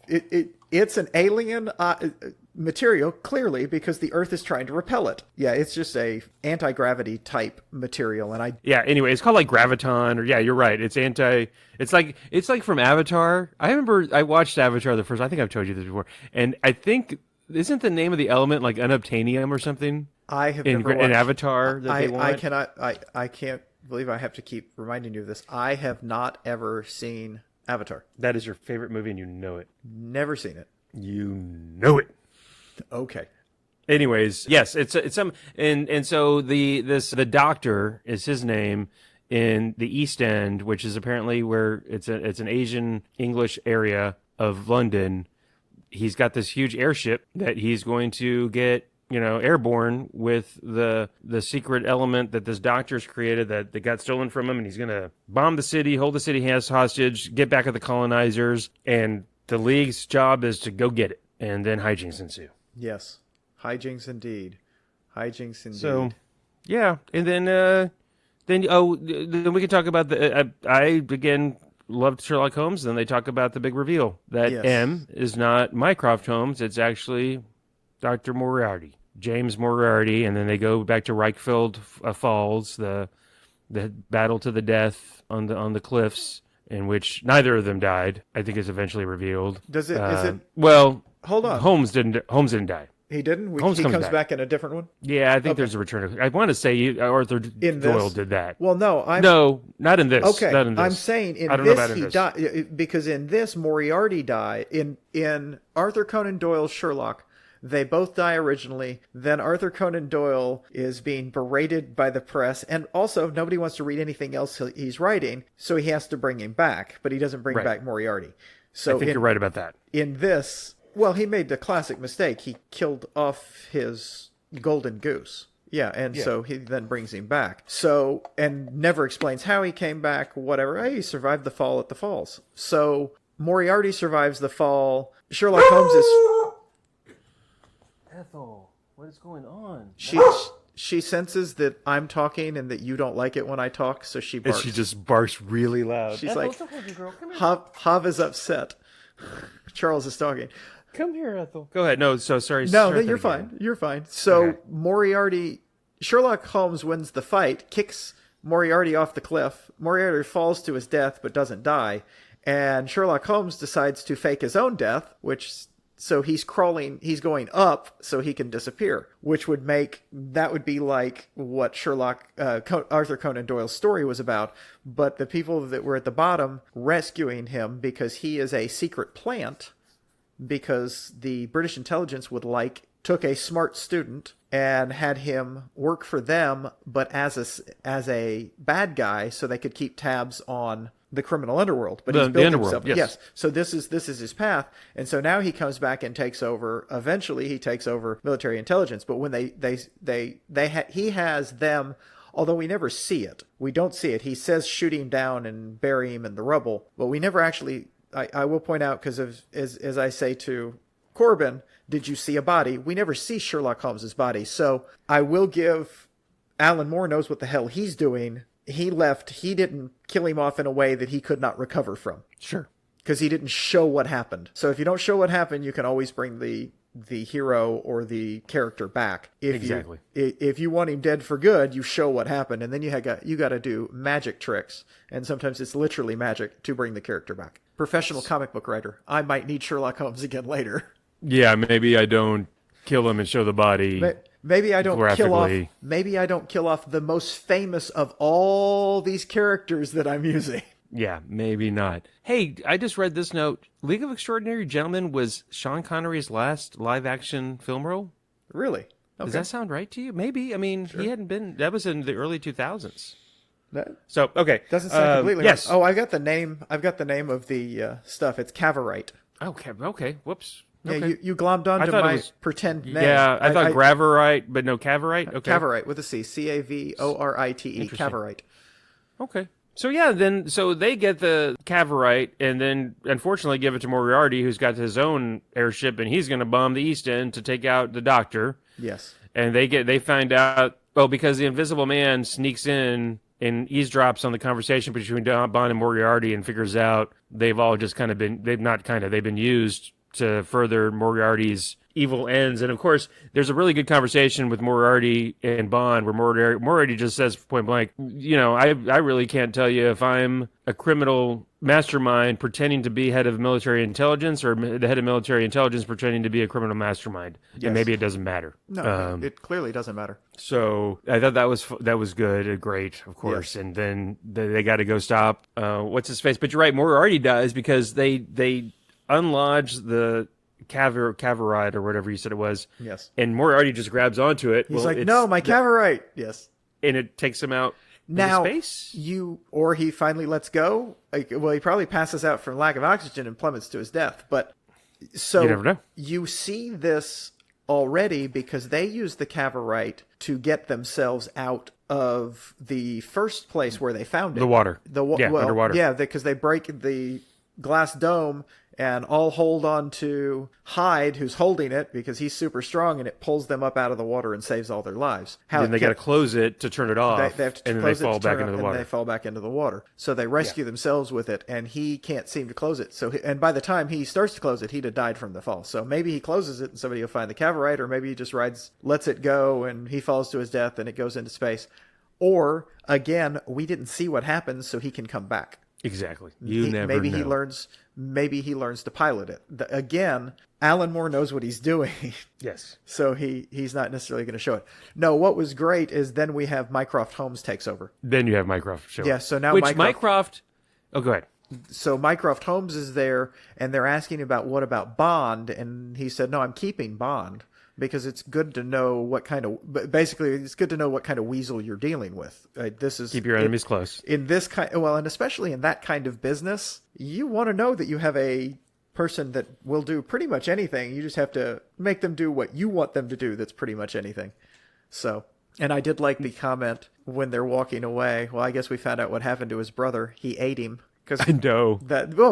it's an alien material, clearly, because the Earth is trying to repel it. Yeah, it's just a anti-gravity type material, anyway, it's called like graviton, or you're right. It's like from Avatar. I remember I watched Avatar the first. I think I've told you this before, and I think isn't the name of the element like unobtainium or something? I have never watched in Avatar that they want. I can't believe I have to keep reminding you of this. I have not ever seen Avatar. That is your favorite movie, and you know it. Never seen it. You know it. Okay. Anyways, yes, it's some, and so the doctor is his name in the East End, which is apparently where it's an Asian English area of London. He's got this huge airship that he's going to get, airborne with the secret element that this doctor's created that got stolen from him, and he's going to bomb the city, hold the city hostage, get back at the colonizers, and the League's job is to go get it, and then hijinks ensue. Yes. Hijinks indeed. Hijinks indeed. So, yeah, and then we can talk about I again loved Sherlock Holmes. Then they talk about the big reveal that Yes. M is not Mycroft Holmes. It's actually Dr. Moriarty, James Moriarty, and then they go back to Reichfeld Falls, the battle to the death on the cliffs, in which neither of them died. I think is eventually revealed. Is it? Well, Hold on. Holmes didn't die. He didn't? Holmes he comes comes back. back in a different one? Yeah, I think there's a return of. I want to say Arthur Doyle did that. Well, no. No, not in this. Okay, Not in this. I'm saying in I don't know this about in he this. died because in this Moriarty died in Arthur Conan Doyle's Sherlock. They both die originally. Then Arthur Conan Doyle is being berated by the press, and also nobody wants to read anything else he's writing, so he has to bring him back, but he doesn't bring Right. back Moriarty. So I think you're right about that. in this, well, he made the classic mistake. He killed off his golden goose. Yeah, and so he then brings him back. So, and never explains how he came back, whatever. Hey, he survived the fall at the falls. So, Moriarty survives the fall. Sherlock Holmes is... Ethel, what is going on? She senses that I'm talking and that you don't like it when I talk, so she And barks. she just barks really loud. She's Ethel, like, it's okay, girl. Come here. Hav is upset. Charles is talking. Come here, Ethel. Go ahead. No, so sorry. No, start you're that again. fine. You're fine. So Okay. Moriarty, Sherlock Holmes wins the fight, kicks Moriarty off the cliff. Moriarty falls to his death but doesn't die. And Sherlock Holmes decides to fake his own death, so he's going up so he can disappear, which would be like what Arthur Conan Doyle's story was about. But the people that were at the bottom rescuing him because he is a secret plant, because the British intelligence took a smart student and had him work for them, but as a bad guy, so they could keep tabs on the criminal underworld. But he's built underworld, himself. yes. So this is his path, and so now he comes back and takes over. Eventually, he takes over military intelligence. But when he has them. Although we never see it, we don't see it. He says shoot him down and bury him in the rubble, but we never actually. I will point out, because as I say to Corbin, did you see a body? We never see Sherlock Holmes's body. So I will give Alan Moore knows what the hell he's doing. He didn't kill him off in a way that he could not recover from. Sure. Because he didn't show what happened. So if you don't show what happened, you can always bring the hero or the character back. Exactly. If you want him dead for good, you show what happened, and then you got to do magic tricks, and sometimes it's literally magic to bring the character back. Professional comic book writer. I might need Sherlock Holmes again later. Yeah, maybe I don't kill him and show the body. Maybe I don't kill off. Graphically. Maybe I don't kill off the most famous of all these characters that I'm using. Yeah, maybe not. Hey, I just read this note. League of Extraordinary Gentlemen was Sean Connery's last live-action film role. Really? Okay. Does that sound right to you? Maybe. I mean, he hadn't been. That was in the early 2000s. That So okay, doesn't sound completely yes. right. Oh, I got the name. I've got the name of the stuff. It's Cavorite. Okay. Okay. Whoops. Yeah, Okay. you glommed I onto thought it my was- pretend name. Yeah, I thought Graverite, but no Cavorite. Okay. Cavorite with a C. Cavorite. Interesting. Cavorite. Okay. So yeah, so they get the Cavorite, and then unfortunately give it to Moriarty, who's got his own airship, and he's going to bomb the East End to take out the Doctor. Yes. And they find out, because the Invisible Man sneaks in and eavesdrops on the conversation between Bond and Moriarty and figures out they've all just they've been used to further Moriarty's evil ends. And of course, there's a really good conversation with Moriarty and Bond where Moriarty just says point blank, I really can't tell you if I'm a criminal mastermind pretending to be head of military intelligence or the head of military intelligence pretending to be a criminal mastermind. Yes. And maybe it doesn't matter. No, it clearly doesn't matter. So I thought that was good and great, of course. Yes. And then they got to go stop what's his face. But you're right, Moriarty dies because they unlodge the Cavorite or whatever you said it was. Yes. And Moriarty just grabs onto it. He's no, my Cavorite. Yes. And it takes him out Now, into space. Or he finally lets go. He probably passes out from lack of oxygen and plummets to his death. But so You never know. you see this already because they use the Cavorite to get themselves out of the first place where they found it. The water. Underwater. Yeah, because they break the glass dome and all hold on to Hyde, who's holding it because he's super strong, and it pulls them up out of the water and saves all their lives. Then they got to close it to turn it off, they have to and then close they fall it to back turn into it, the water. and they fall back into the water. So they rescue themselves with it, and he can't seem to close it. And by the time he starts to close it, he'd have died from the fall. So maybe he closes it, and somebody will find the cavalry, or maybe he just lets it go, and he falls to his death, and it goes into space. Or again, we didn't see what happens, so he can come back. Exactly. Never maybe know. Maybe he learns to pilot it. Again, Alan Moore knows what he's doing. Yes. So he's not necessarily going to show it. No, what was great is then we have Mycroft Holmes takes over. Then you have Mycroft show. Yeah, so now Mycroft. Oh, go ahead. So Mycroft Holmes is there, and they're asking about what about Bond, and he said, "No, I'm keeping Bond because it's good to know what kind of it's good to know what kind of weasel you're dealing with. Keep your enemies close in this and especially in that kind of business. You want to know that you have a person that will do pretty much anything. You just have to make them do what you want them to do. That's pretty much anything." So, and I did like the comment when they're walking away. Well, I guess we found out what happened to his brother. He ate him. I know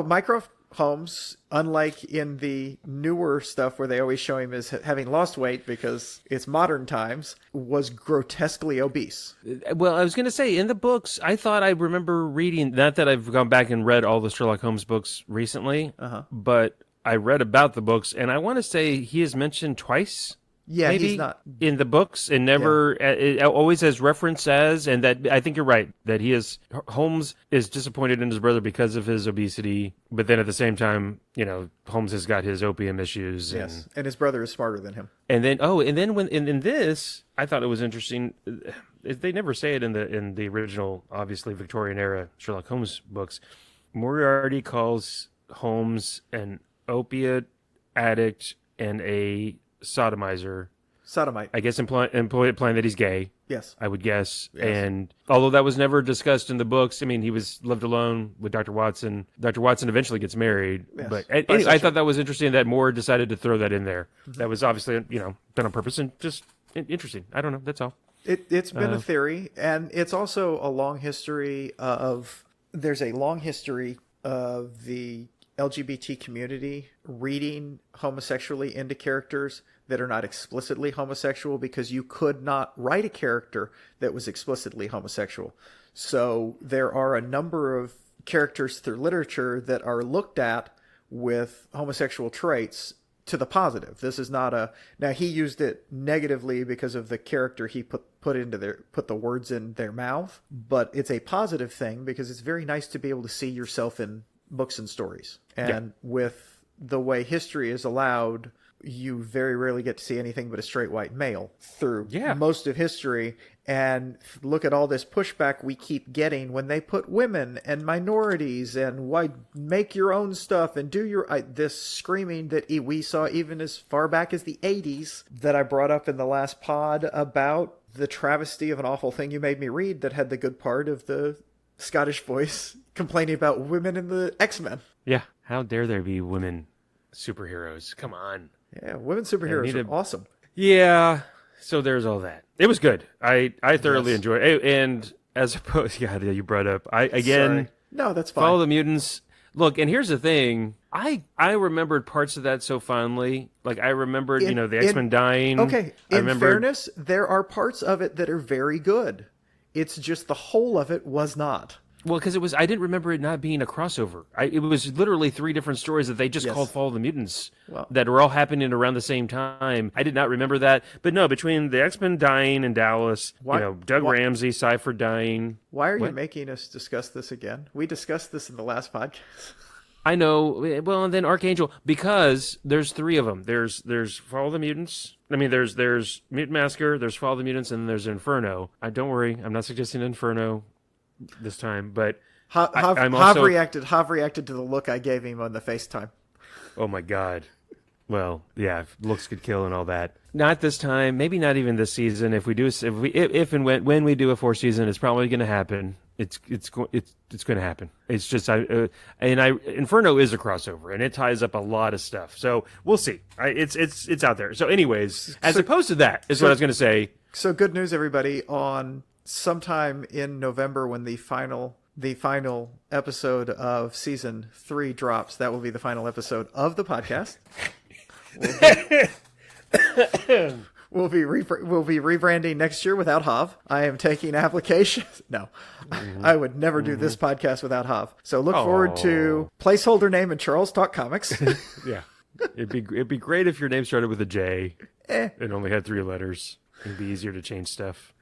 Mycroft Holmes, unlike in the newer stuff where they always show him as having lost weight because it's modern times, was grotesquely obese. Well, I was going to say, in the books, I thought I remember reading, not that I've gone back and read all the Sherlock Holmes books recently, but I read about the books, and I want to say he is mentioned twice. Yeah, maybe he's not in the books, and never it always has reference as, and that I think you're right that Holmes is disappointed in his brother because of his obesity, but then at the same time, Holmes has got his opium issues. Yes, and his brother is smarter than him. And then when in this, I thought it was interesting. They never say it in the original, obviously Victorian era Sherlock Holmes books. Moriarty calls Holmes an opiate addict and a sodomite, I guess, implying that he's gay. Yes, I would guess. Yes. And although that was never discussed in the books, I mean, he was lived alone with Dr. Watson. Dr. Watson eventually gets married. Yes. But anyway, I thought that was interesting that Moore decided to throw that in there. Mm-hmm. That was obviously done on purpose and just interesting. I don't know. That's all. It's been a theory, and it's also a long history of. There's a long history of the LGBT community reading homosexually into characters that are not explicitly homosexual because you could not write a character that was explicitly homosexual. So there are a number of characters through literature that are looked at with homosexual traits to the positive. This is not now he used it negatively because of the character he put the words in their mouth, but it's a positive thing because it's very nice to be able to see yourself in books and stories. And with the way history is allowed, you very rarely get to see anything but a straight white male through most of history. And look at all this pushback we keep getting when they put women and minorities and why make your own stuff and do this screaming that we saw even as far back as the 80s that I brought up in the last pod about the travesty of An Awful Thing You Made Me Read that had the good part of the Scottish voice complaining about women in the X-Men. Yeah. How dare there be women superheroes? Come on. Yeah, women superheroes are awesome. Yeah. So there's all that. It was good. I thoroughly enjoyed it. And as opposed, you brought up, Sorry. No, that's fine. Follow the Mutants. Look, and here's the thing. I remembered parts of that so fondly. Like, I remembered, the X-Men dying. Okay. In fairness, there are parts of it that are very good. It's just the whole of it was not. Well, because I didn't remember it not being a crossover. It was literally 3 different stories that they just called Fall of the Mutants that were all happening around the same time. I did not remember that. But no, between the X-Men dying in Dallas, Doug Ramsey, Cypher dying. Why are you making us discuss this again? We discussed this in the last podcast. I know. Well, and then Archangel, because there's 3 of them. There's Fall of the Mutants. I mean, there's Mutant Massacre, there's Fall of the Mutants, and there's Inferno. Don't worry, I'm not suggesting Inferno this time, but Hav reacted to the look I gave him on the FaceTime. Oh my God. Well, yeah, looks could kill and all that. Not this time, maybe not even this season. If and when we do a 4th season, it's probably going to happen. It's going to happen. It's just Inferno is a crossover and it ties up a lot of stuff. So we'll see. It's out there. So anyways, as opposed to that is what I was going to say. So good news, everybody. On sometime in November, when the final the final episode of season 3 drops, that will be the final episode of the podcast. We'll be rebranding next year without Hav. I am taking applications. No, I would never do this podcast without Hav. So look forward to placeholder name and Charles Talk Comics. Yeah, it'd be great if your name started with a J and only had 3 letters. It'd be easier to change stuff.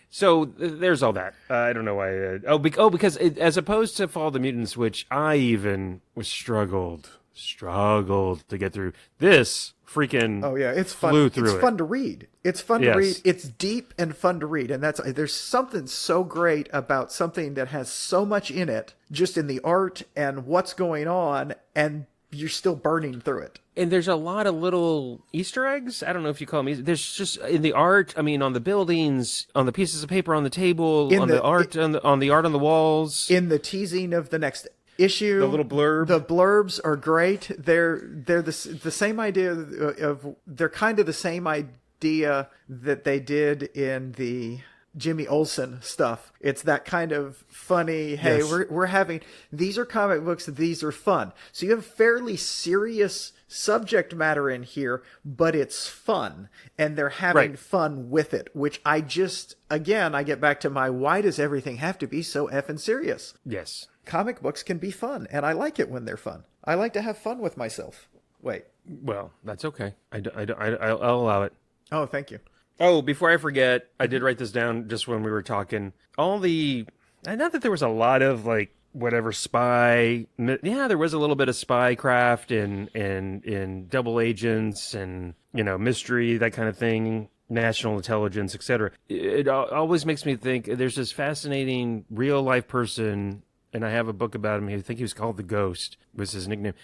So there's all that. I don't know why. Because as opposed to Fall of the Mutants, which I even struggled to get through, this freaking it's fun. Flew through it's fun to read. It's fun to read. It's deep and fun to read, and there's something so great about something that has so much in it, just in the art and what's going on, and you're still burning through it. And there's a lot of little Easter eggs. I don't know if you call them. There's just in the art. I mean, on the buildings, on the pieces of paper on the table, on the art on the art on the walls, in the teasing of the next issue, the little blurb. The blurbs are great. They're the same idea of they're kind of the same idea that they did in the Jimmy Olsen stuff. It's that kind of funny, hey, we're having, these are comic books, these are fun. So you have fairly serious subject matter in here, but it's fun, and they're having fun with it, which I get back to my, why does everything have to be so effing serious? Yes. Comic books can be fun, and I like it when they're fun. I like to have fun with myself. Wait. Well, that's okay. I'll allow it. Oh, thank you. Oh, before I forget, I did write this down just when we were talking. Not that there was a lot of whatever spy. Yeah, there was a little bit of spy craft and double agents and mystery, that kind of thing, national intelligence, etc. It always makes me think. There's this fascinating real life person, and I have a book about him. I think he was called the Ghost, was his nickname.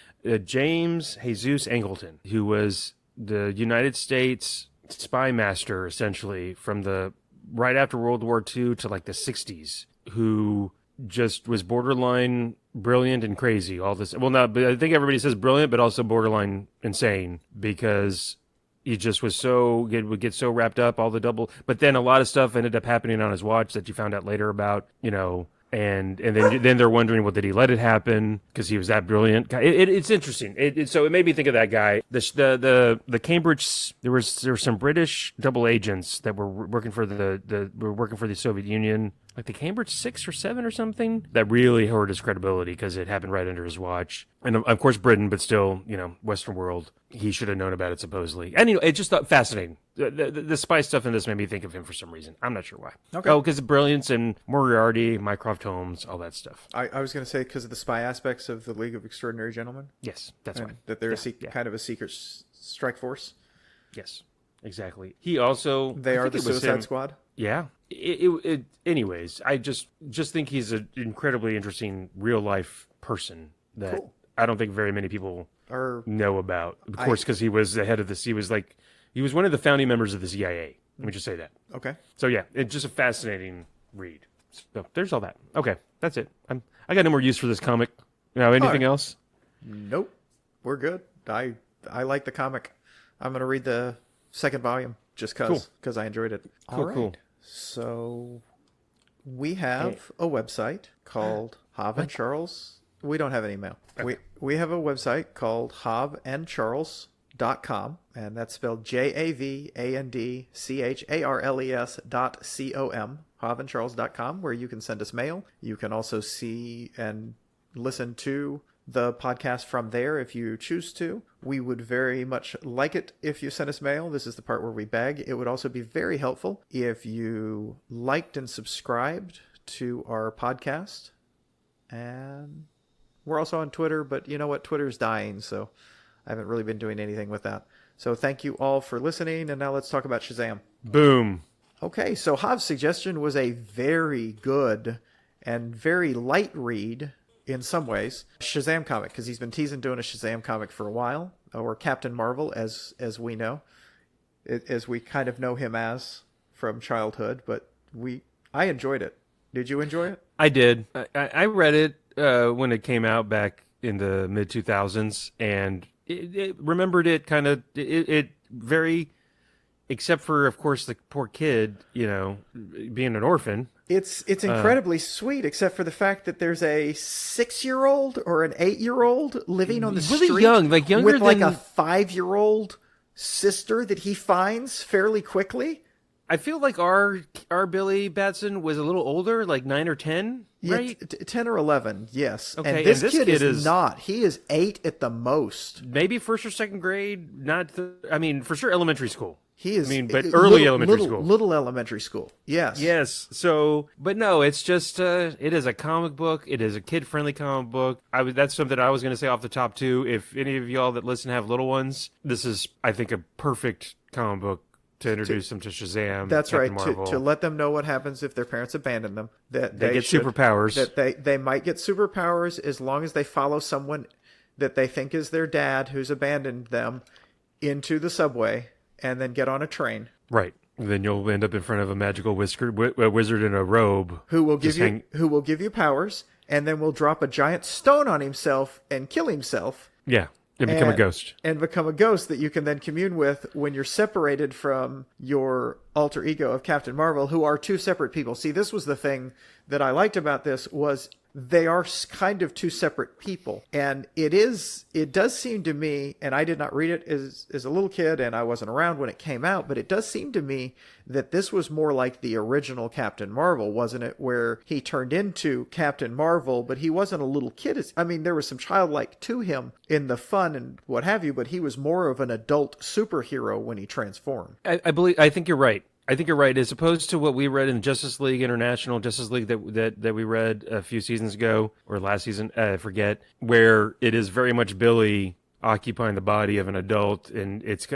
James Jesus Angleton, who was the United States spy master, essentially, from right after World War II to the 60s, who just was borderline brilliant and crazy. All this, well, not, but I think everybody says brilliant, but also borderline insane, because he just was would get so wrapped up, but then a lot of stuff ended up happening on his watch that you found out later about, and then they're wondering, well, did he let it happen because he was that brilliant? It's interesting. So it made me think of that guy. The Cambridge, there were some British double agents that were working for the Soviet Union, like the Cambridge 6 or 7 or something, that really hurt his credibility because it happened right under his watch. And of course Britain, but still, Western world. He should have known about it, supposedly. And it just fascinating. The spy stuff in this made me think of him for some reason. I'm not sure why. Okay. Oh, because of Brilliance and Moriarty, Mycroft Holmes, all that stuff. I was going to say because of the spy aspects of the League of Extraordinary Gentlemen. Yes, that's why. That they're kind of a secret strike force. Yes, exactly. He also... They are the Suicide Squad? Yeah. Anyways, I just think he's an incredibly interesting real life person that I don't think very many people know about. Of course, because he was the head of he was one of the founding members of the CIA. Let me just say that. Okay. So yeah, it's just a fascinating read. So there's all that. Okay, that's it. I got no more use for this comic. Anything else? Nope. We're good. I like the comic. I'm going to read the second volume just because I enjoyed it. Cool. So we have a website called Jav and Charles. We don't have any mail. Okay. We have a website called javandcharles.com, and that's spelled JAVANDCHARLES.com, javandcharles.com, where you can send us mail. You can also see and listen to the podcast from there if you choose to. We would very much like it if you sent us mail. This is the part where we beg. It would also be very helpful if you liked and subscribed to our podcast. And we're also on Twitter, but you know what? Twitter's dying, so I haven't really been doing anything with that. So thank you all for listening, and now let's talk about Shazam. Boom. Okay, so Hav's suggestion was a very good and very light read in some ways, Shazam comic, because he's been teasing doing a Shazam comic for a while, or Captain Marvel, as we know, as we kind of know him as from childhood. But I enjoyed it. Did you enjoy it? I did. I read it when it came out back in the mid 2000s, and it remembered it kind of. It very except for, of course, the poor kid, being an orphan. It's incredibly sweet, except for the fact that there's a 6-year-old or an 8-year-old living on the really street, young, like younger with like than a 5-year-old sister that he finds fairly quickly. I feel like our Billy Batson was a little older, like 9 or 10, right? Yeah, 10 or 11, yes. Okay, and this kid is not. He is 8 at the most. Maybe first or second grade. For sure elementary school. He is. But early elementary school. Little elementary school. Yes. Yes. So, but no, it's just it is a comic book. It is a kid-friendly comic book. That's something I was going to say off the top too. If any of y'all that listen have little ones, this is, I think, a perfect comic book to introduce them to Shazam. That's Captain right. Marvel. To let them know what happens if their parents abandon them. That they get superpowers. That they might get superpowers as long as they follow someone that they think is their dad who's abandoned them into the subway and then get on a train. Right. Then you'll end up in front of a magical wizard in a robe who will give you powers, and then will drop a giant stone on himself and kill himself. Yeah. And become a ghost. And become a ghost that you can then commune with when you're separated from your alter ego of Captain Marvel, who are two separate people. See, this was the thing that I liked about this, was they are kind of two separate people. And it does seem to me, and I did not read it as a little kid, and I wasn't around when it came out, but it does seem to me that this was more like the original Captain Marvel, wasn't it? Where he turned into Captain Marvel, but he wasn't a little kid. I mean, there was some childlike to him in the fun and what have you, but he was more of an adult superhero when he transformed. I think you're right. I think you're right. As opposed to what we read in Justice League International, Justice League that we read a few seasons ago, or last season, I forget, where it is very much Billy occupying the body of an adult, and it's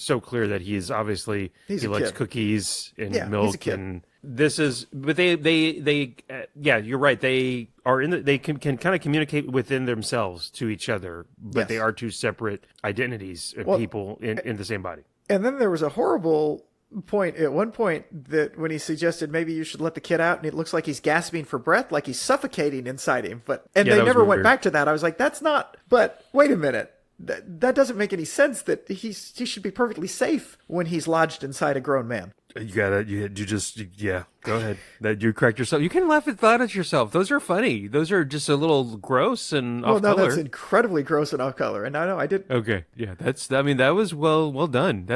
so clear that he likes cookies and milk, and this is. But you're right. They are they can kind of communicate within themselves to each other, but they are two separate identities of people in the same body. And then there was a horrible point at one point that when he suggested maybe you should let the kid out, and it looks like he's gasping for breath, like he's suffocating inside him. They never went back to that. I was like, that's not. But wait a minute. That doesn't make any sense. That he should be perfectly safe when he's lodged inside a grown man. Go ahead. That you correct yourself. You can laugh at yourself. Those are funny. Those are just a little gross and off color. That's incredibly gross and off color. And I know I did. Okay, yeah, that was well done.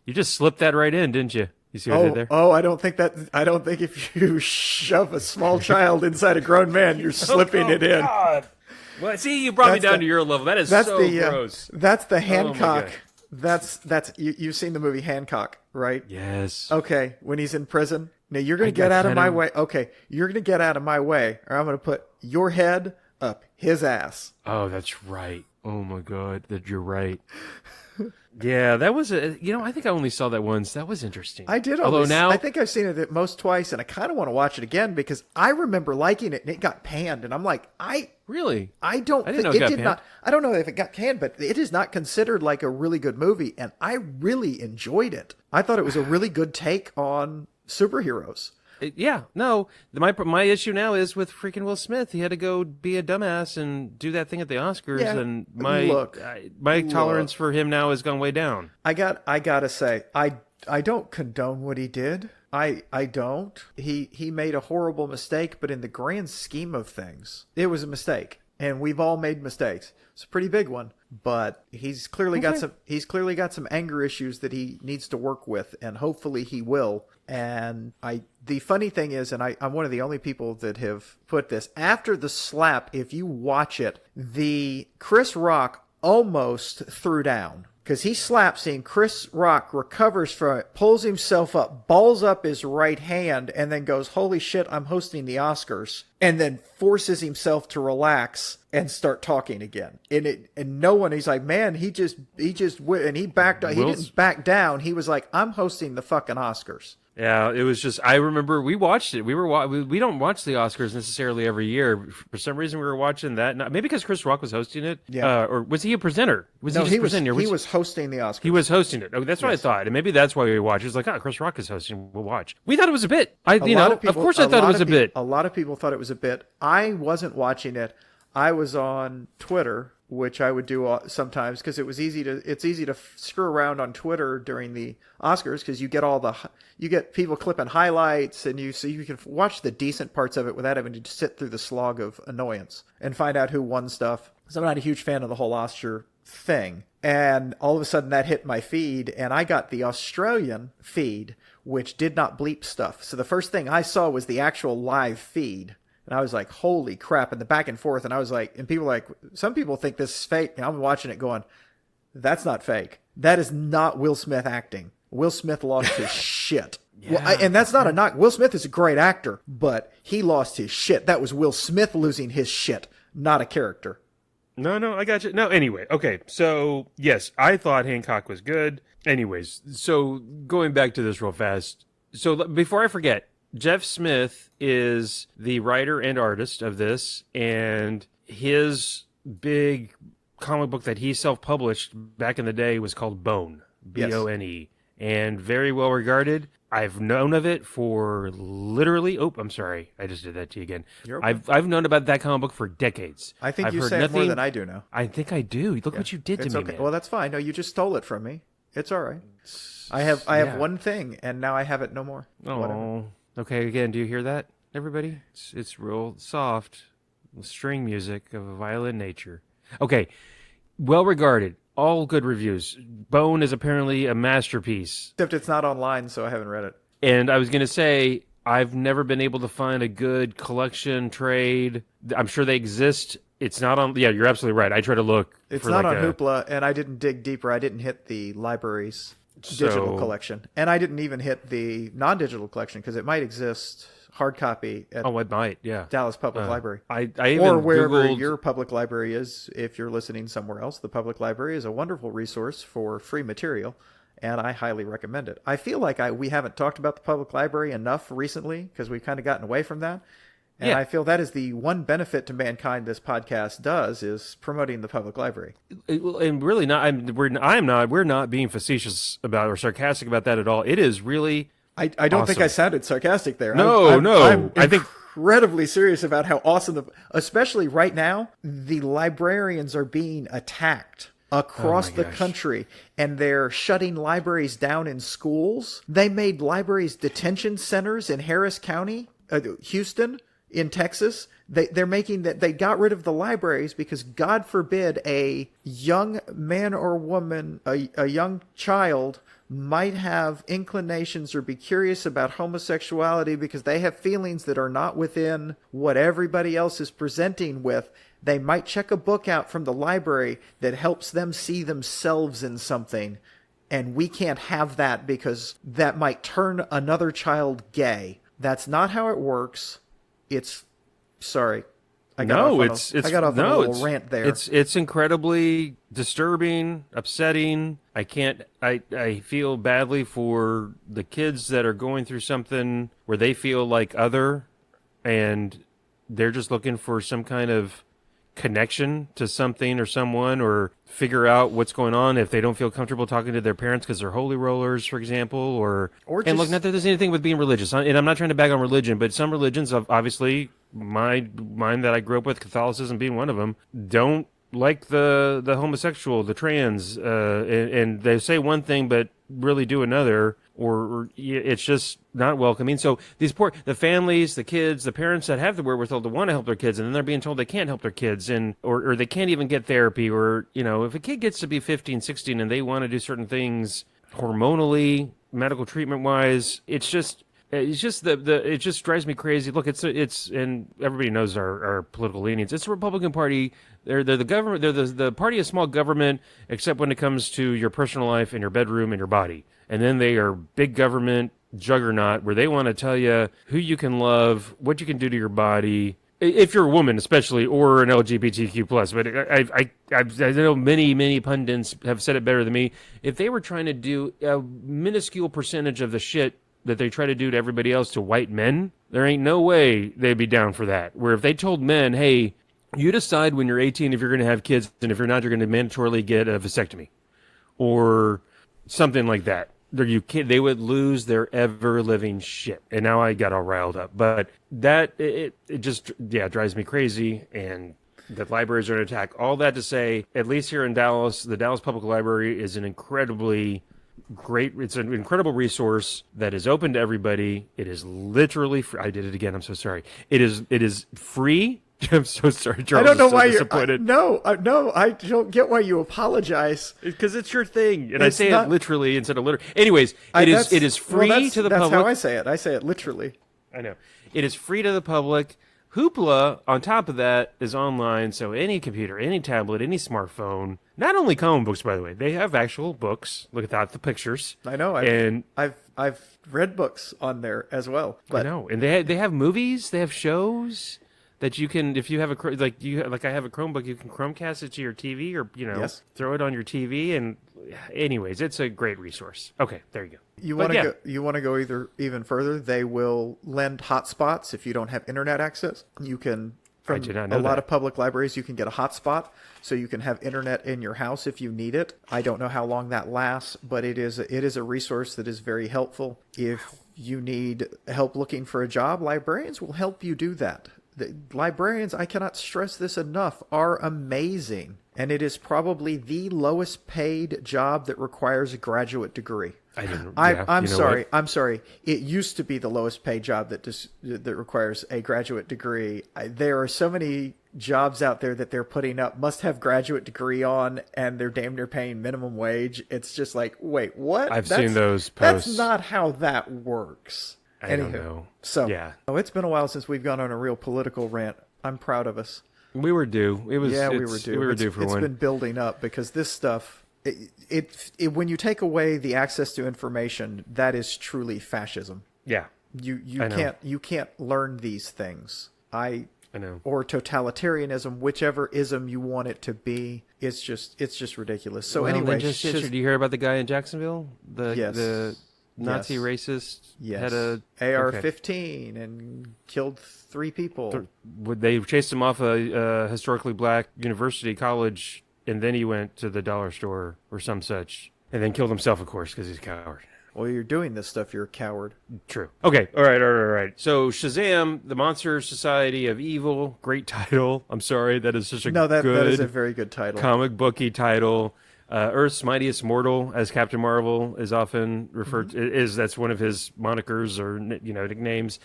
You just slipped that right in, didn't you? You see what I did there? Oh, I don't think if you shove a small child inside a grown man, you're slipping it in. God. Well, see, you brought me down to your level. That is so gross. That's the Hancock. That's you've seen the movie Hancock, right? Yes. Okay, when he's in prison. Now you're going to get out of my way. Okay, you're going to get out of my way, or I'm going to put your head up his ass. Oh, that's right. Oh my God, you're right. Yeah, that was I think I only saw that once. That was interesting. I did. I think I've seen it at most twice, and I kind of want to watch it again because I remember liking it, and it got panned, and I'm like, I don't know if it got canned, but it is not considered like a really good movie, and I really enjoyed it. I thought it was a really good take on superheroes. Yeah, no. My issue now is with freaking Will Smith. He had to go be a dumbass and do that thing at the Oscars, and my tolerance for him now has gone way down. I gotta say, I don't condone what he did. I don't. He made a horrible mistake, but in the grand scheme of things, it was a mistake, and we've all made mistakes. It's a pretty big one, but he's clearly got some anger issues that he needs to work with, and hopefully he will. And the funny thing is, and I'm one of the only people that have put this, after the slap, if you watch it, the Chris Rock almost threw down. Because he slaps him, Chris Rock recovers from it, pulls himself up, balls up his right hand, and then goes, holy shit, I'm hosting the Oscars. And then forces himself to relax and start talking again. And no one, he's like, man, he backed up. He didn't back down. He was like, I'm hosting the fucking Oscars. Yeah, it was just, I remember we watched it. We don't watch the Oscars necessarily every year. For some reason, we were watching that. Maybe because Chris Rock was hosting it. Yeah. Or was he a presenter? He was hosting the Oscars. He was hosting it. Oh, that's what I thought. And maybe that's why we watched. It was like, Chris Rock is hosting. We'll watch. We thought it was a bit. Of course I thought it was a bit. A lot of people thought it was a bit. I wasn't watching it. I was on Twitter which I would do sometimes because it's easy to screw around on Twitter during the Oscars because you get people clipping highlights and you can watch the decent parts of it without having to sit through the slog of annoyance and find out who won stuff. So I'm not a huge fan of the whole Oscar thing. And all of a sudden that hit my feed, and I got the Australian feed, which did not bleep stuff. So the first thing I saw was the actual live feed. And I was like, holy crap, and the back and forth. And I was like, and people were like, some people think this is fake. And I'm watching it going, that's not fake. That is not Will Smith acting. Will Smith lost his shit. Yeah. Well, and that's not a knock. Will Smith is a great actor, but he lost his shit. That was Will Smith losing his shit, not a character. No, I got you. No, anyway, okay. So, yes, I thought Hancock was good. Anyways, so going back to this real fast. So before I forget, Jeff Smith is the writer and artist of this, and his big comic book that he self-published back in the day was called Bone, B-O-N-E, and very well regarded. I've known of it for literally. Oh, I'm sorry. I just did that to you again. Okay. I've known about that comic book for decades. I think I've you heard say nothing, it more than I do now. I think I do. Look what you did to me, okay. man. Well, that's fine. No, you just stole it from me. It's all right. I have one thing, and now I have it no more. Oh, whatever. Okay. Again, do you hear that, everybody? It's real soft string music of a violin nature. Okay. Well regarded. All good reviews. Bone is apparently a masterpiece. Except it's not online, so I haven't read it. And I was going to say, I've never been able to find a good collection trade. I'm sure they exist. It's not on... Yeah, you're absolutely right. I try to look. It's not on Hoopla, and I didn't dig deeper. I didn't hit the library's digital collection. And I didn't even hit the non-digital collection, because it might exist hard copy at it might, yeah. Dallas Public Library. I even or wherever Googled... your public library is, if you're listening somewhere else. The public library is a wonderful resource for free material, and I highly recommend it. I feel like we haven't talked about the public library enough recently, because we've kind of gotten away from that. And I feel that is the one benefit to mankind this podcast does, is promoting the public library. And really, we're not being facetious about or sarcastic about that at all. It is really... I don't think I sounded sarcastic there. No. I'm incredibly serious about how awesome, especially right now, the librarians are being attacked across the country, and they're shutting libraries down in schools. They made libraries detention centers in Harris County, Houston, in Texas. They're making that. They got rid of the libraries because, God forbid, a young man or woman, a young child, might have inclinations or be curious about homosexuality because they have feelings that are not within what everybody else is presenting with. They might check a book out from the library that helps them see themselves in something. And we can't have that because that might turn another child gay. That's not how it works. Sorry. I got off on a little rant there. It's incredibly disturbing, upsetting. I feel badly for the kids that are going through something where they feel like other, and they're just looking for some kind of connection to something or someone, or figure out what's going on if they don't feel comfortable talking to their parents because they're holy rollers, for example, or and look, not that there's anything with being religious, and I'm not trying to bag on religion, but some religions, obviously mine that I grew up with, Catholicism being one of them, don't like the homosexual, the trans, and they say one thing but really do another, or it's just not welcoming. So the families, the kids, the parents that have the wherewithal to want to help their kids, and then they're being told they can't help their kids, and or they can't even get therapy, or if a kid gets to be 15, 16 and they want to do certain things hormonally, medical treatment wise, it just drives me crazy. Look, it's and everybody knows our political leanings. It's the Republican Party. They're the government. They're the party of small government, except when it comes to your personal life and your bedroom and your body. And then they are big government juggernaut, where they want to tell you who you can love, what you can do to your body, if you're a woman especially, or an LGBTQ plus. But I know many pundits have said it better than me. If they were trying to do a minuscule percentage of the shit that they try to do to everybody else to white men, there ain't no way they'd be down for that. Where if they told men, hey, you decide when you're 18 if you're going to have kids, and if you're not, you're going to mandatorily get a vasectomy or something like that, they would lose their ever-living shit. And now I got all riled up. But that, it just, drives me crazy. And that libraries are under attack. All that to say, at least here in Dallas, the Dallas Public Library is an incredibly great, it's an incredible resource that is open to everybody. It is literally free. I did it again. I'm so sorry. It is free. I'm so sorry, Charles. I don't know why you're disappointed. no, I don't get why you apologize. Because it's your thing, and It's I say not- it literally instead of literally. Anyways, it is free to the that's public. how I say it. I say it literally. I know. It is free to the public. Hoopla, on top of that, is online, so any computer, any tablet, any smartphone, not only comic books, by the way, they have actual books. Look at the pictures. I know. I've read books on there as well. But I know. And they have movies, they have shows that you can, if you have I have a Chromebook, you can Chromecast it to your TV or, Yes. throw it on your TV. And anyways, it's a great resource. Okay, there you go. You But want to go? You want to go even further? They will lend hotspots if you don't have internet access. You can from did not know a lot that. of public libraries. You can get a hotspot, so you can have internet in your house if you need it. I don't know how long that lasts, but it is a resource that is very helpful. If you need help looking for a job, librarians will help you do that. The librarians, I cannot stress this enough, are amazing, and it is probably the lowest paid job that requires a graduate degree. I'm sorry. I'm sorry. It used to be the lowest paid job that requires a graduate degree. There are so many jobs out there that they're putting up must have graduate degree on, and they're damn near paying minimum wage. It's just like, wait, what? I've seen those posts. That's not how that works. I don't know. So, yeah. It's been a while since we've gone on a real political rant. I'm proud of us. We were due. We were due. We were due for one. It's been building up because this stuff, when you take away the access to information, that is truly fascism. Yeah. You can't learn these things. I know. Or totalitarianism, whichever ism you want it to be. It's just ridiculous. So anyway, did you hear about the guy in Jacksonville? The Nazi Yes. racist yes, had a AR-15 and killed 3 people. They chased him off a historically black university college, and then he went to the dollar store or some such, and then killed himself, of course, because he's a coward. Well, you're doing this stuff. You're a coward. True. Okay. All right. So Shazam, the Monster Society of Evil, great title. I'm sorry, that is such a that good is a very good title. comic booky title. Earth's Mightiest Mortal, as Captain Marvel is often referred to, that's one of his monikers or nicknames.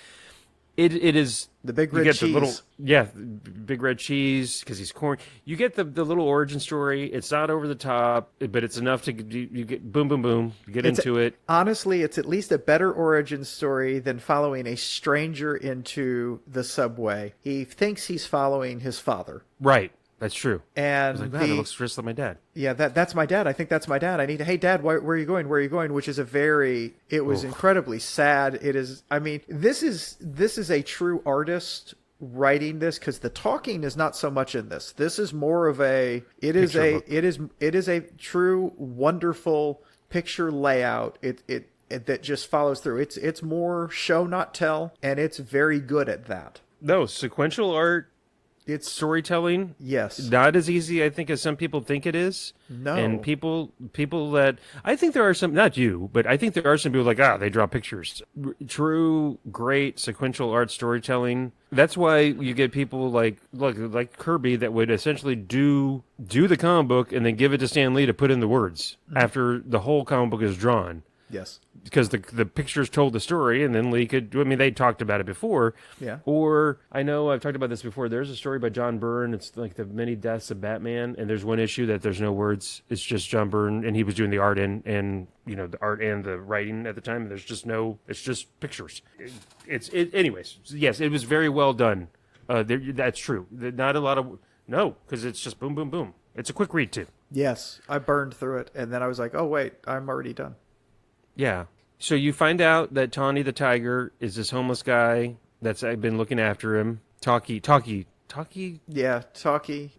It is the big red cheese. Big red cheese because he's corn. You get the little origin story. It's not over the top, but it's enough to you get boom, boom, boom. You get into it. Honestly, it's at least a better origin story than following a stranger into the subway. He thinks he's following his father. Right. That's true. And I was like, it looks just like my dad. Yeah, that's my dad. I think that's my dad. Hey, Dad, where are you going? Where are you going? Which is incredibly sad. It is. I mean, this is a true artist writing this because the talking is not so much in this. This is more of it is a true wonderful picture layout. It that just follows through. It's more show not tell, and it's very good at that. No, sequential art. It's storytelling. Yes. Not as easy, I think, as some people think it is. No. And people that, I think there are some, not you, but I think there are some people like, they draw pictures. True, great sequential art storytelling. That's why you get people like Kirby that would essentially do the comic book and then give it to Stan Lee to put in the words after the whole comic book is drawn. Yes. Because the pictures told the story, and then Lee could... I mean, they talked about it before. Yeah. Or, I know I've talked about this before, there's a story by John Byrne, it's like the many deaths of Batman, and there's one issue that there's no words, it's just John Byrne, and he was doing the art and the art and the writing at the time, and there's just it's just pictures. Anyways, yes, it was very well done. That's true. Not a lot of... No, because it's just boom, boom, boom. It's a quick read, too. Yes, I burned through it, and then I was like, oh, wait, I'm already done. Yeah. So you find out that Tawny the Tiger is this homeless guy that's been looking after him. Talkie. Yeah, Talkie,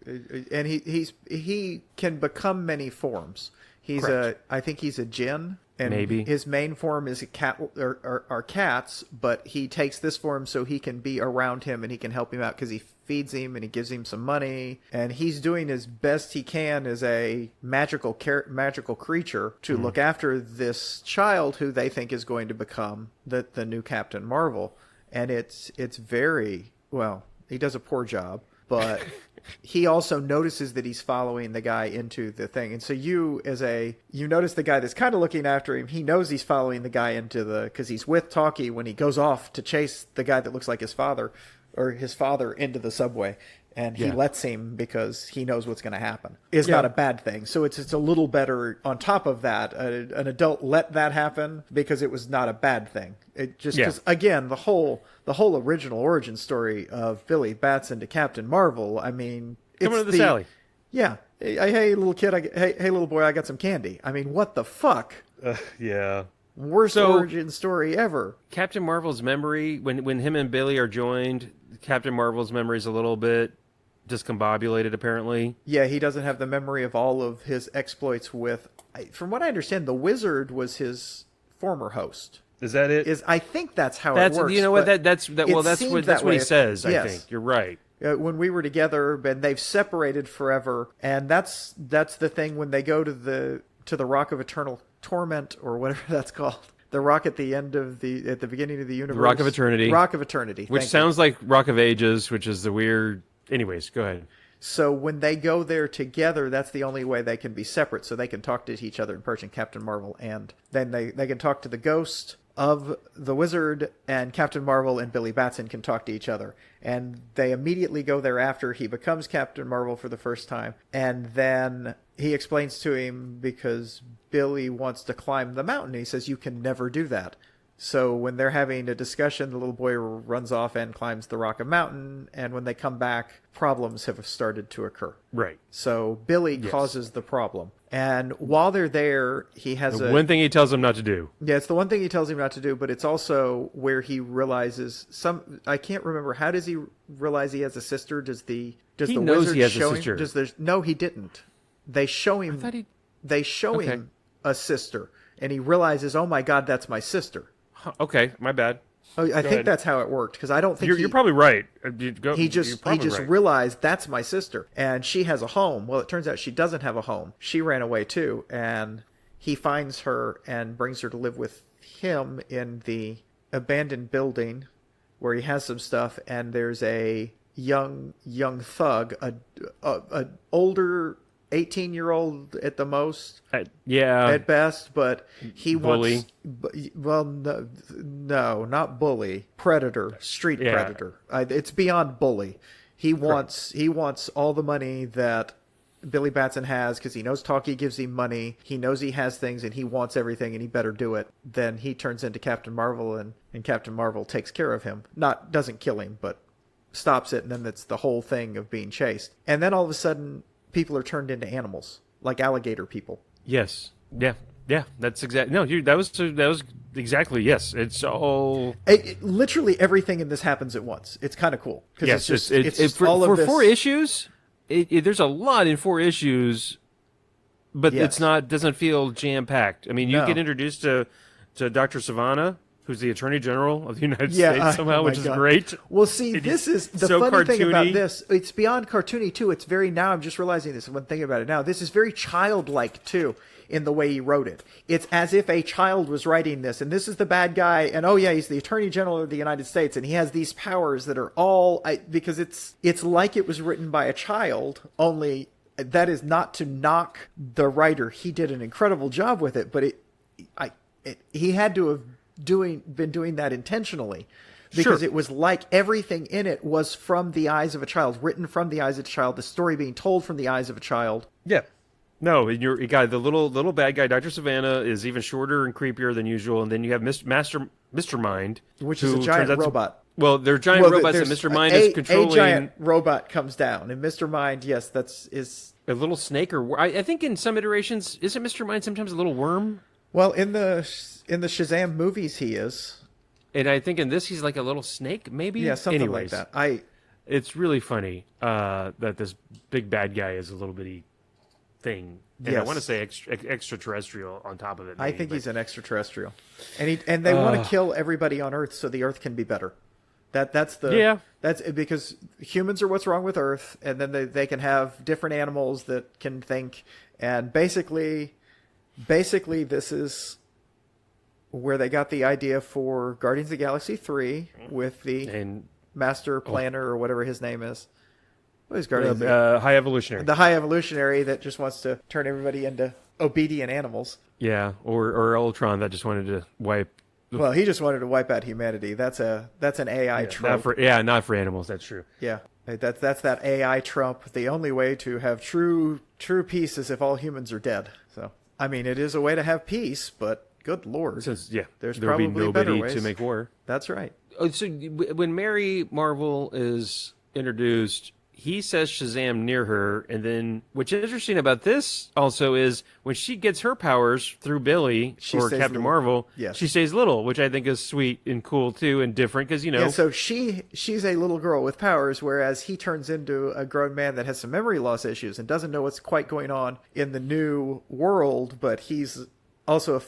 and he can become many forms. I think he's a djinn, and maybe his main form is a cat or cats, but he takes this form so he can be around him and he can help him out because he feeds him and he gives him some money, and he's doing as best he can as a magical creature to look after this child who they think is going to become the new Captain Marvel. And it's very well. He does a poor job, but he also notices that he's following the guy into the thing. And so you notice the guy that's kind of looking after him. He knows he's following the guy because he's with Talkie when he goes off to chase the guy that looks like his father into the subway. And he lets him because he knows what's going to happen. It's not a bad thing. So it's a little better on top of that. An adult let that happen because it was not a bad thing. It just, because again, the whole original origin story of Billy Batson to Captain Marvel, I mean, it's coming to the Sally. Yeah. Hey, little kid. Hey, little boy, I got some candy. I mean, what the fuck? Yeah. Worst origin story ever. Captain Marvel's memory, when him and Billy are joined, Captain Marvel's memory is a little bit discombobulated, apparently. Yeah, he doesn't have the memory of all of his exploits with... From what I understand, the Wizard was his former host. Is that it? I think that's how it works. You know what? That's what he says. Yes. I think you're right. When we were together, and they've separated forever, and that's the thing when they go to the Rock of Eternal Torment or whatever that's called. The rock at the beginning of the universe. The Rock of Eternity. Rock of Eternity. Which sounds like Rock of Ages, which is the weird. Anyways, go ahead. So when they go there together, that's the only way they can be separate, so they can talk to each other in person, Captain Marvel, and then they can talk to the ghost of the Wizard, and Captain Marvel and Billy Batson can talk to each other. And they immediately go there after he becomes Captain Marvel for the first time, and then he explains to him because Billy wants to climb the mountain. He says, you can never do that. So when they're having a discussion, the little boy runs off and climbs the Rock of Mountain, and when they come back, problems have started to occur. Right. So Billy causes the problem. And while they're there, he has one thing he tells him not to do. Yeah, it's the one thing he tells him not to do, but it's also where he realizes I can't remember, how does he realize he has a sister? Does the knows wizard he has show a sister. him? No, he didn't. They show him him a sister, and he realizes, oh my God, that's my sister. Okay, my bad. I think that's how it worked, because I don't think you're probably right. He just realized that's my sister, and she has a home. Well, it turns out she doesn't have a home. She ran away too, and he finds her and brings her to live with him in the abandoned building where he has some stuff. And there's a young thug, a older 18-year-old at the most, at best, but he bully. No, not bully, predator, street predator. It's beyond bully. He wants all the money that Billy Batson has, because he knows Talkie gives him money. He knows he has things, and he wants everything, and he better do it. Then he turns into Captain Marvel, and Captain Marvel takes care of him. Doesn't kill him, but stops it, and then that's the whole thing of being chased. And then all of a sudden, people are turned into animals, like alligator people. Yes. Yeah. That's exactly. No, that was exactly. Yes. It's all. Literally everything in this happens at once. It's kind of cool. Yes. It's just for all of this. 4 issues. There's a lot in 4 issues, but it's not. Doesn't feel jam packed. I mean, you get introduced to Dr. Savannah, who's the Attorney General of the United States somehow, which is great. Well, see, this is the so funny thing cartoony. about this. It's beyond cartoony, too. It's now I'm just realizing this when thinking about it now. This is very childlike, too, in the way he wrote it. It's as if a child was writing this, and this is the bad guy, and he's the Attorney General of the United States, and he has these powers that are all... because it's like it was written by a child, only that is not to knock the writer. He did an incredible job with it, but he had to have been doing that intentionally, because it was like everything in it was from the eyes of a child, written from the eyes of a child, the story being told from the eyes of a child. Yeah. No, you got the little bad guy, Dr. Savannah, is even shorter and creepier than usual, and then you have Mr. Mind, which is a giant robot. They're giant robots, and Mr. Mind is controlling. A giant robot comes down, and Mr. Mind, yes, is a little snake, or I think in some iterations, isn't Mr. Mind sometimes a little worm? Well, in the Shazam movies, he is. And I think in this, he's like a little snake, maybe? Yeah, something like that. It's really funny that this big bad guy is a little bitty thing. And I want to say extraterrestrial on top of it. I think he's an extraterrestrial. And they want to kill everybody on Earth so the Earth can be better. That's because humans are what's wrong with Earth, and then they can have different animals that can think, and basically this is where they got the idea for Guardians of the Galaxy 3 with the Master Planner or whatever his name is. What is Guardians? High Evolutionary. The High Evolutionary that just wants to turn everybody into obedient animals. Yeah, or Ultron that just wanted to wipe. Well, he just wanted to wipe out humanity. That's an AI trope. Not for animals. That's true. Yeah, that's that AI Trump. The only way to have true peace is if all humans are dead. So, I mean, it is a way to have peace, but good Lord, there's there'll probably be better nobody ways to make war. That's right. Oh, so when Mary Marvel is introduced, he says Shazam near her, and then what's interesting about this also is when she gets her powers through Billy or Captain little. Marvel, Yes. she stays little, which I think is sweet and cool too, and different because Yeah, so she's a little girl with powers, whereas he turns into a grown man that has some memory loss issues and doesn't know what's quite going on in the new world, but he's also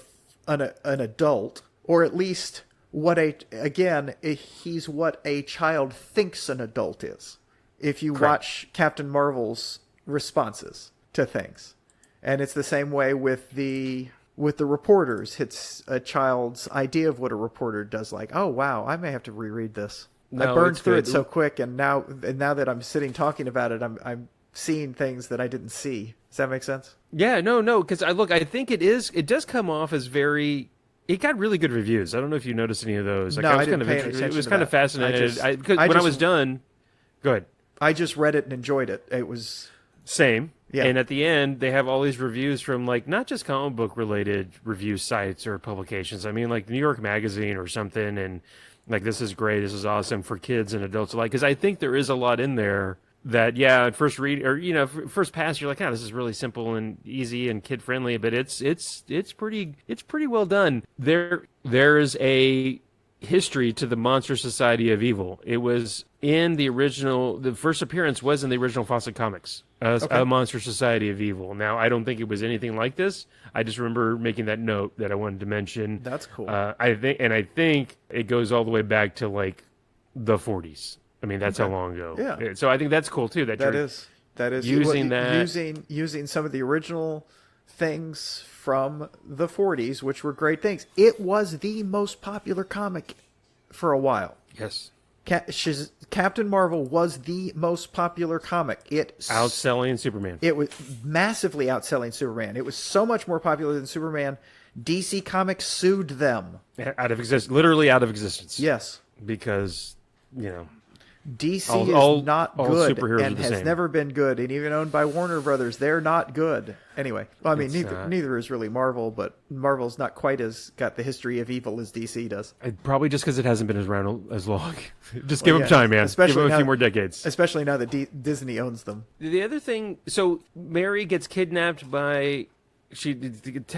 an adult, or at least he's what a child thinks an adult is. If you watch Captain Marvel's responses to things. And it's the same way with the reporters. It's a child's idea of what a reporter does. Like, oh wow, I may have to reread this. I burned through it so quick, and now that I'm sitting talking about it, I'm seeing things that I didn't see. Does that make sense? Yeah, no, because I think it does come off as very. It got really good reviews. I don't know if you noticed any of those. No, I didn't pay any attention. It was to kind that. of fascinating. When I was done, go ahead. I just read it and enjoyed it. It was same. Yeah. And at the end, they have all these reviews from like not just comic book related review sites or publications. I mean, like New York Magazine or something, and like this is great, this is awesome for kids and adults alike. Because I think there is a lot in there that at first read or first pass you're like, this is really simple and easy and kid friendly, but it's pretty well done. There is a history to the Monster Society of Evil. It was in the first appearance was in the original Fawcett Comics as a Monster Society of Evil. Now, I don't think it was anything like this. I just remember making that note that I wanted to mention. That's cool. I think it goes all the way back to like the 40s. I mean, that's how long ago. Yeah. So I think that's cool too. That is using some of the original things from the 40s, which were great things. It was the most popular comic for a while. Yes. Captain Marvel was the most popular comic. Outselling Superman. It was massively outselling Superman. It was so much more popular than Superman. DC Comics sued them. Literally out of existence. Yes. Because, DC is not good superheroes and are the has same. never been good, and even owned by Warner Brothers, they're not good. Anyway, well, I mean, neither is really Marvel, but Marvel's not quite as got the history of evil as DC does. Probably just because it hasn't been around as long. Just give them time, man. Give them a few more decades. Especially now that Disney owns them. The other thing, so Mary gets kidnapped by...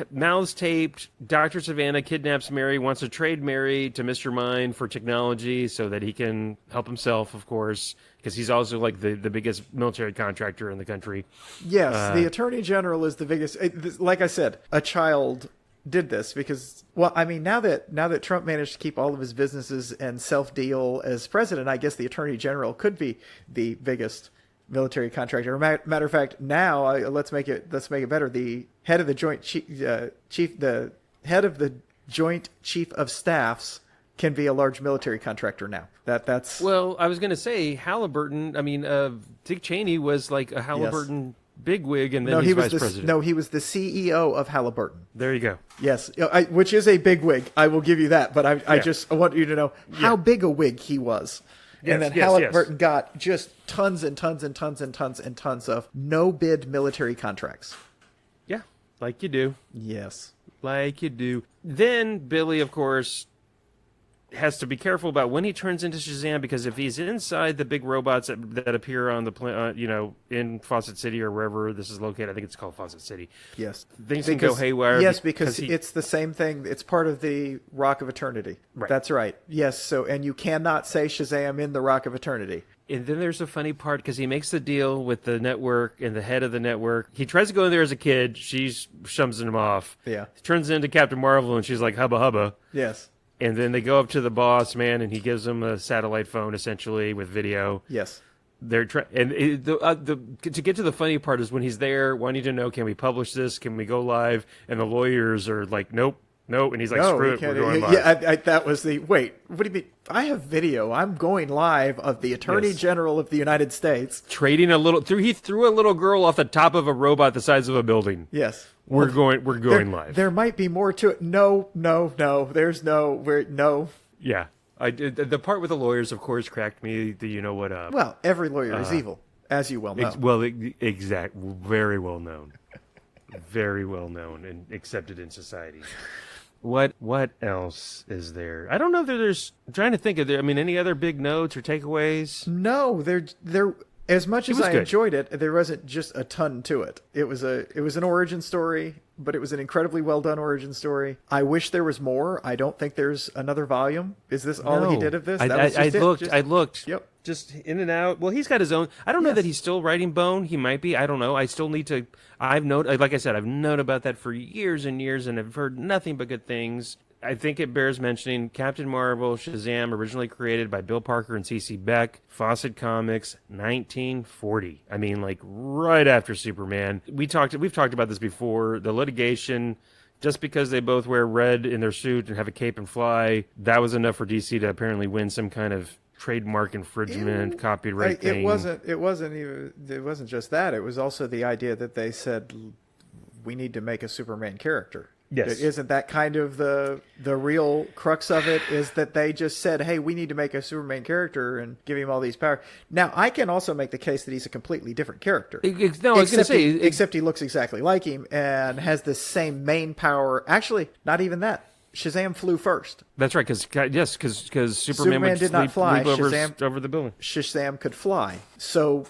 mouths taped. Dr. Savannah kidnaps Mary, wants to trade Mary to Mr. Mind for technology so that he can help himself, of course, because he's also like the biggest military contractor in the country. Yes, the Attorney General is the biggest. Like I said, a child did this because, well, I mean, now that Trump managed to keep all of his businesses and self-deal as president, I guess the Attorney General could be the biggest military contractor. Matter of fact, now let's make it better. The head of the Joint Joint Chief of Staffs can be a large military contractor now. That's well, I was going to say Halliburton. I mean, Dick Cheney was like a Halliburton bigwig, and then he's vice president. No, he was the CEO of Halliburton. There you go. Yes, which is a bigwig. I will give you that. But I want you to know how big a wig he was. And then Halliburton got just tons and tons and tons and tons and tons of no-bid military contracts. Yeah, like you do. Yes. Like you do. Then Billy, of course, has to be careful about when he turns into Shazam, because if he's inside the big robots that appear on the in Fawcett City or wherever this is located, I think it's called Fawcett City. Yes, things can go haywire. Yes, because it's the same thing. It's part of the Rock of Eternity. Right. That's right. Yes. So, and you cannot say Shazam in the Rock of Eternity. And then there's a funny part because he makes the deal with the network and the head of the network. He tries to go in there as a kid. She shoves him off. Yeah. He turns into Captain Marvel, and she's like, hubba hubba. Yes. And then they go up to the boss man, and he gives him a satellite phone essentially with video. Yes. To get to the funny part is when he's there wanting to know, can we publish this? Can we go live? And the lawyers are like, nope, No, and he's like, No, screw you it, we're can't. going live. Yeah, that was the wait. What do you mean? I have video. I'm going live of the Attorney Yes. General of the United States. Trading a little he threw a little girl off the top of a robot the size of a building. Yes, We're going live. There might be more to it. No. There's no. Yeah. The part with the lawyers, of course, cracked me. The you know what up. Well, every lawyer is evil, as you well know. Very well known. Very well known and accepted in society. What else is there? I don't know if there's. I'm trying to think of there. I mean, any other big notes or takeaways? No, there. As much as I good. enjoyed it, there wasn't just a ton to it. It was an origin story, but it was an incredibly well done origin story. I wish there was more. I don't think there's another volume. Is this all he did of this? I looked. Yep. Just in and out. Well, he's got his own. I don't know that he's still writing Bone. He might be. I don't know. I still need to. Like I said, I've known about that for years and years, and I've heard nothing but good things. I think it bears mentioning Captain Marvel, Shazam, originally created by Bill Parker and C.C. Beck, Fawcett Comics, 1940. I mean, like right after Superman. We've talked about this before. The litigation, just because they both wear red in their suit and have a cape and fly, that was enough for DC to apparently win some kind of trademark infringement, copyright thing. It wasn't just that. It was also the idea that they said we need to make a Superman character. Yes. Isn't that kind of the real crux of it, is that they just said, hey, we need to make a Superman character and give him all these powers. Now, I can also make the case that he's a completely different character. No, I was going to say... Except he looks exactly like him and has the same main power. Actually, not even that. Shazam flew first. That's right, because Superman did not fly. leap over the building. Shazam could fly. So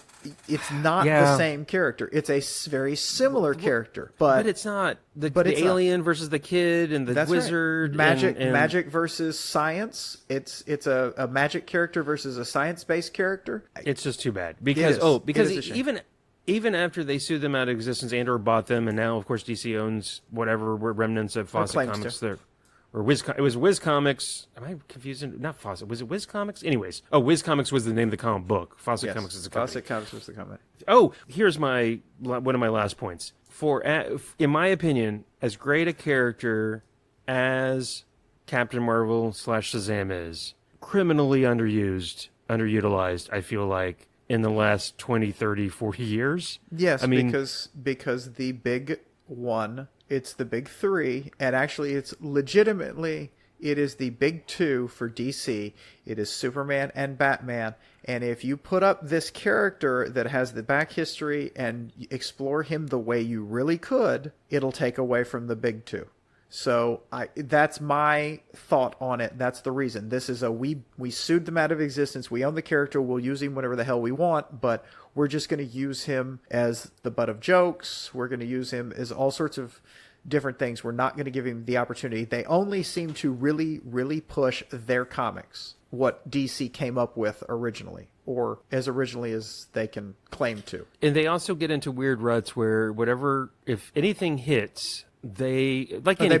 it's not the same character. It's a very similar character, but it's not the alien versus the kid and the wizard. Right. And magic versus science. It's a magic character versus a science-based character. It's just too bad because even after they sued them out of existence and or bought them, and now of course DC owns whatever remnants of Fawcett Comics there. Or it was Wiz Comics. Am I confusing? Not Fawcett. Was it Wiz Comics? Anyways. Oh, Wiz Comics was the name of the comic book. Fawcett Comics is the company. Fawcett Comics was the company. Oh, here's one of my last points. In my opinion, as great a character as Captain Marvel / Shazam is, criminally underutilized, I feel like, in the last 20, 30, 40 years. Yes, I mean, because the big one... It's the big three, and actually it is the big two for DC. It is Superman and Batman, and if you put up this character that has the back history and explore him the way you really could, it'll take away from the big two. So that's my thought on it. That's the reason. This is we sued them out of existence. We own the character. We'll use him whenever the hell we want, but we're just going to use him as the butt of jokes. We're going to use him as all sorts of different things. We're not going to give him the opportunity. They only seem to really, really push their comics, what DC came up with originally, or as originally as they can claim to. And they also get into weird ruts where if anything hits, they beat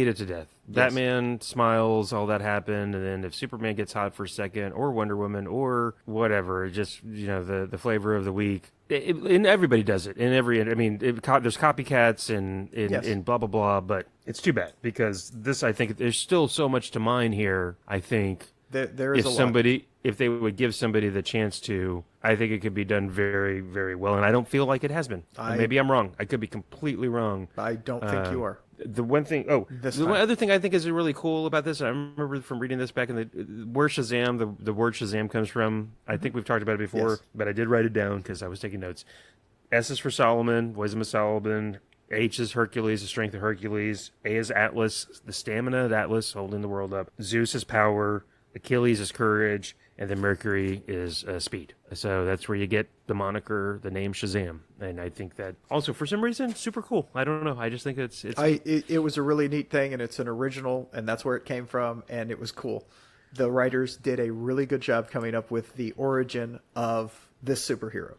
it to death. Yes. Batman smiles, all that happened, and then if Superman gets hot for a second, or Wonder Woman, or whatever, just the flavor of the week. And everybody does it. There's copycats and blah blah blah. But it's too bad because this, I think, there's still so much to mine here. I think there is if they would give somebody the chance to, I think it could be done very, very well. And I don't feel like it has been. Maybe I'm wrong. I could be completely wrong. I don't think you are. The one other thing I think is really cool about this, I remember from reading this back in the word Shazam, the word Shazam comes from, I think we've talked about it before, but I did write it down because I was taking notes. S is for Solomon, wisdom of Solomon. H is Hercules, the strength of Hercules. A is Atlas, the stamina of Atlas, holding the world up. Zeus is power. Achilles is courage. And then Mercury is speed. So that's where you get the moniker, the name Shazam. And I think that also, for some reason, super cool. I don't know. I just think it was a really neat thing, and it's an original, and that's where it came from, and it was cool. The writers did a really good job coming up with the origin of this superhero.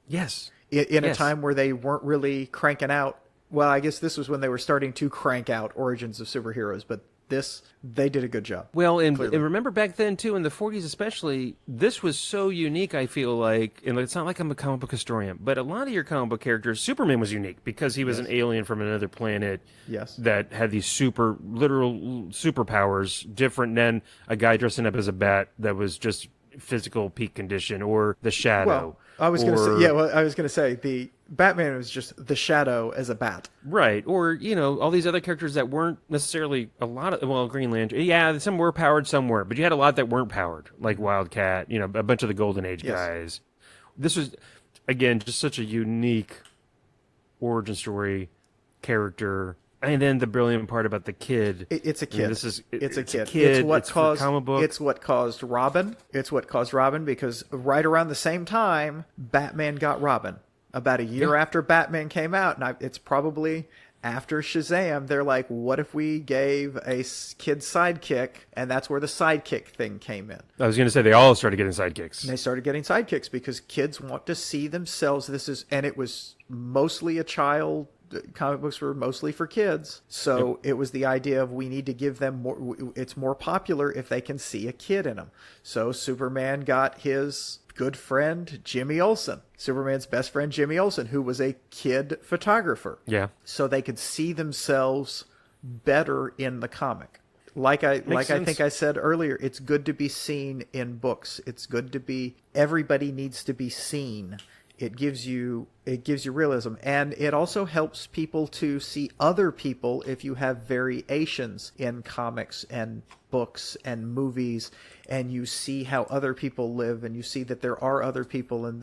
Yes. In a time where they weren't really cranking out. Well, I guess this was when they were starting to crank out origins of superheroes, but this, they did a good job. Well, and Clearly. remember back then, too, in the 40s especially, this was so unique, I feel like, and it's not like I'm a comic book historian, but a lot of your comic book characters, Superman was unique because he was an alien from another planet Yes. that had these literal superpowers, different than a guy dressing up as a bat that was just physical peak condition, or the Shadow. Well, I was going to say, the Batman was just the Shadow as a bat. Right, or, all these other characters that weren't necessarily Green Lantern, yeah, some were powered, some weren't, but you had a lot that weren't powered, like Wildcat, a bunch of the Golden Age guys. This was, again, just such a unique origin story character. And then the brilliant part about the kid. It's a kid. It's a kid. It's what caused comic book. It's what caused Robin. It's what caused Robin, because right around the same time, Batman got Robin. About a year after Batman came out, and it's probably after Shazam, they're like, what if we gave a kid sidekick? And that's where the sidekick thing came in. I was going to say they all started getting sidekicks. And they started getting sidekicks because kids want to see themselves. And it was mostly a child. Comic books were mostly for kids. So it was the idea of we need to give them more. It's more popular if they can see a kid in them. So Superman got his good friend, Jimmy Olsen. Superman's best friend, Jimmy Olsen, who was a kid photographer. Yeah. So they could see themselves better in the comic. Like I think I said earlier, it's good to be seen in books. It's good to be, everybody needs to be seen. It gives you realism, and it also helps people to see other people if you have variations in comics and books and movies, and you see how other people live, and you see that there are other people and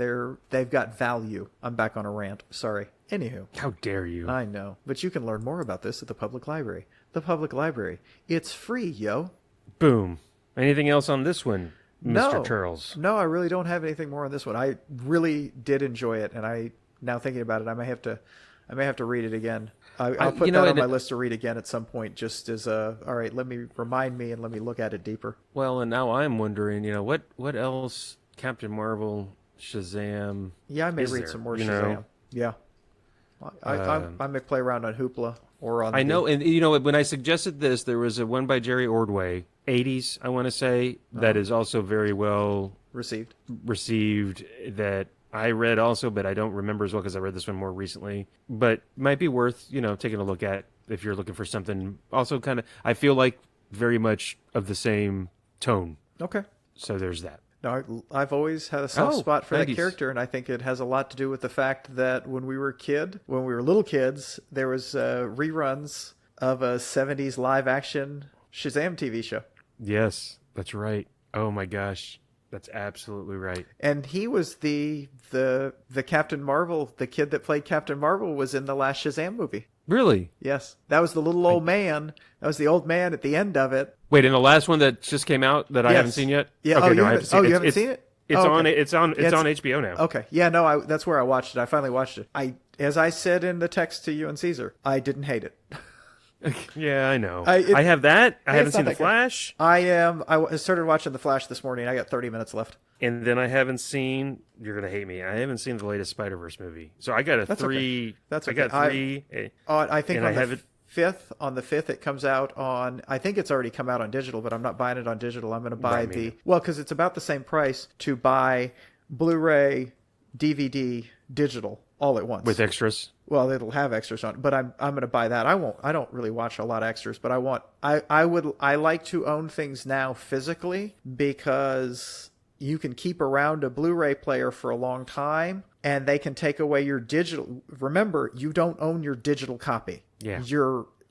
they've got value. I'm back on a rant. Sorry. Anywho. How dare you? I know, but you can learn more about this at the public library. The public library. It's free, yo. Boom. Anything else on this one? Mr. Charles. No, I really don't have anything more on this one. I really did enjoy it, and now thinking about it, I may have to read it again. I'll put that on my list to read again at some point, just as all right, remind me and let me look at it deeper. Well, and now I'm wondering, what else? Captain Marvel, Shazam. Yeah, I may read some more Shazam. Yeah. I may play around on Hoopla or on. I know, and when I suggested this, there was a one by Jerry Ordway, 80s, I want to say, that is also very well received. That I read also, but I don't remember as well because I read this one more recently. But might be worth taking a look at if you're looking for something. Also, kind of, I feel like very much of the same tone. Okay. So there's that. No, I've always had a soft spot for 90s. that character, and I think it has a lot to do with the fact that when we were little kids, there was reruns of a 70s live-action Shazam TV show. Yes, that's right. Oh my gosh, that's absolutely right. And he was the Captain Marvel, the kid that played Captain Marvel was in the last Shazam movie. Really? Yes, that was the little old man. That was the old man at the end of it. Wait, in the last one that just came out that I haven't seen yet? Yeah. Okay, you haven't seen it? It's on HBO now. Okay. Yeah, no, that's where I watched it. I finally watched it. As I said in the text to you and Caesar, I didn't hate it. Yeah, I know. I have that. I haven't seen The Flash. I started watching The Flash this morning. I got 30 minutes left. And then I haven't seen, you're going to hate me, I haven't seen the latest Spider-Verse movie. So I got three. Okay. That's okay. I got three. I think on the 5th, it comes out on, I think it's already come out on digital, but I'm not buying it on digital. I'm going to buy because it's about the same price to buy Blu-ray, DVD, digital all at once. With extras? Well, it'll have extras on it, but I'm going to buy that. I don't really watch a lot of extras, but I like to own things now physically because you can keep around a Blu-ray player for a long time and they can take away your digital. Remember, you don't own your digital copy. Yeah.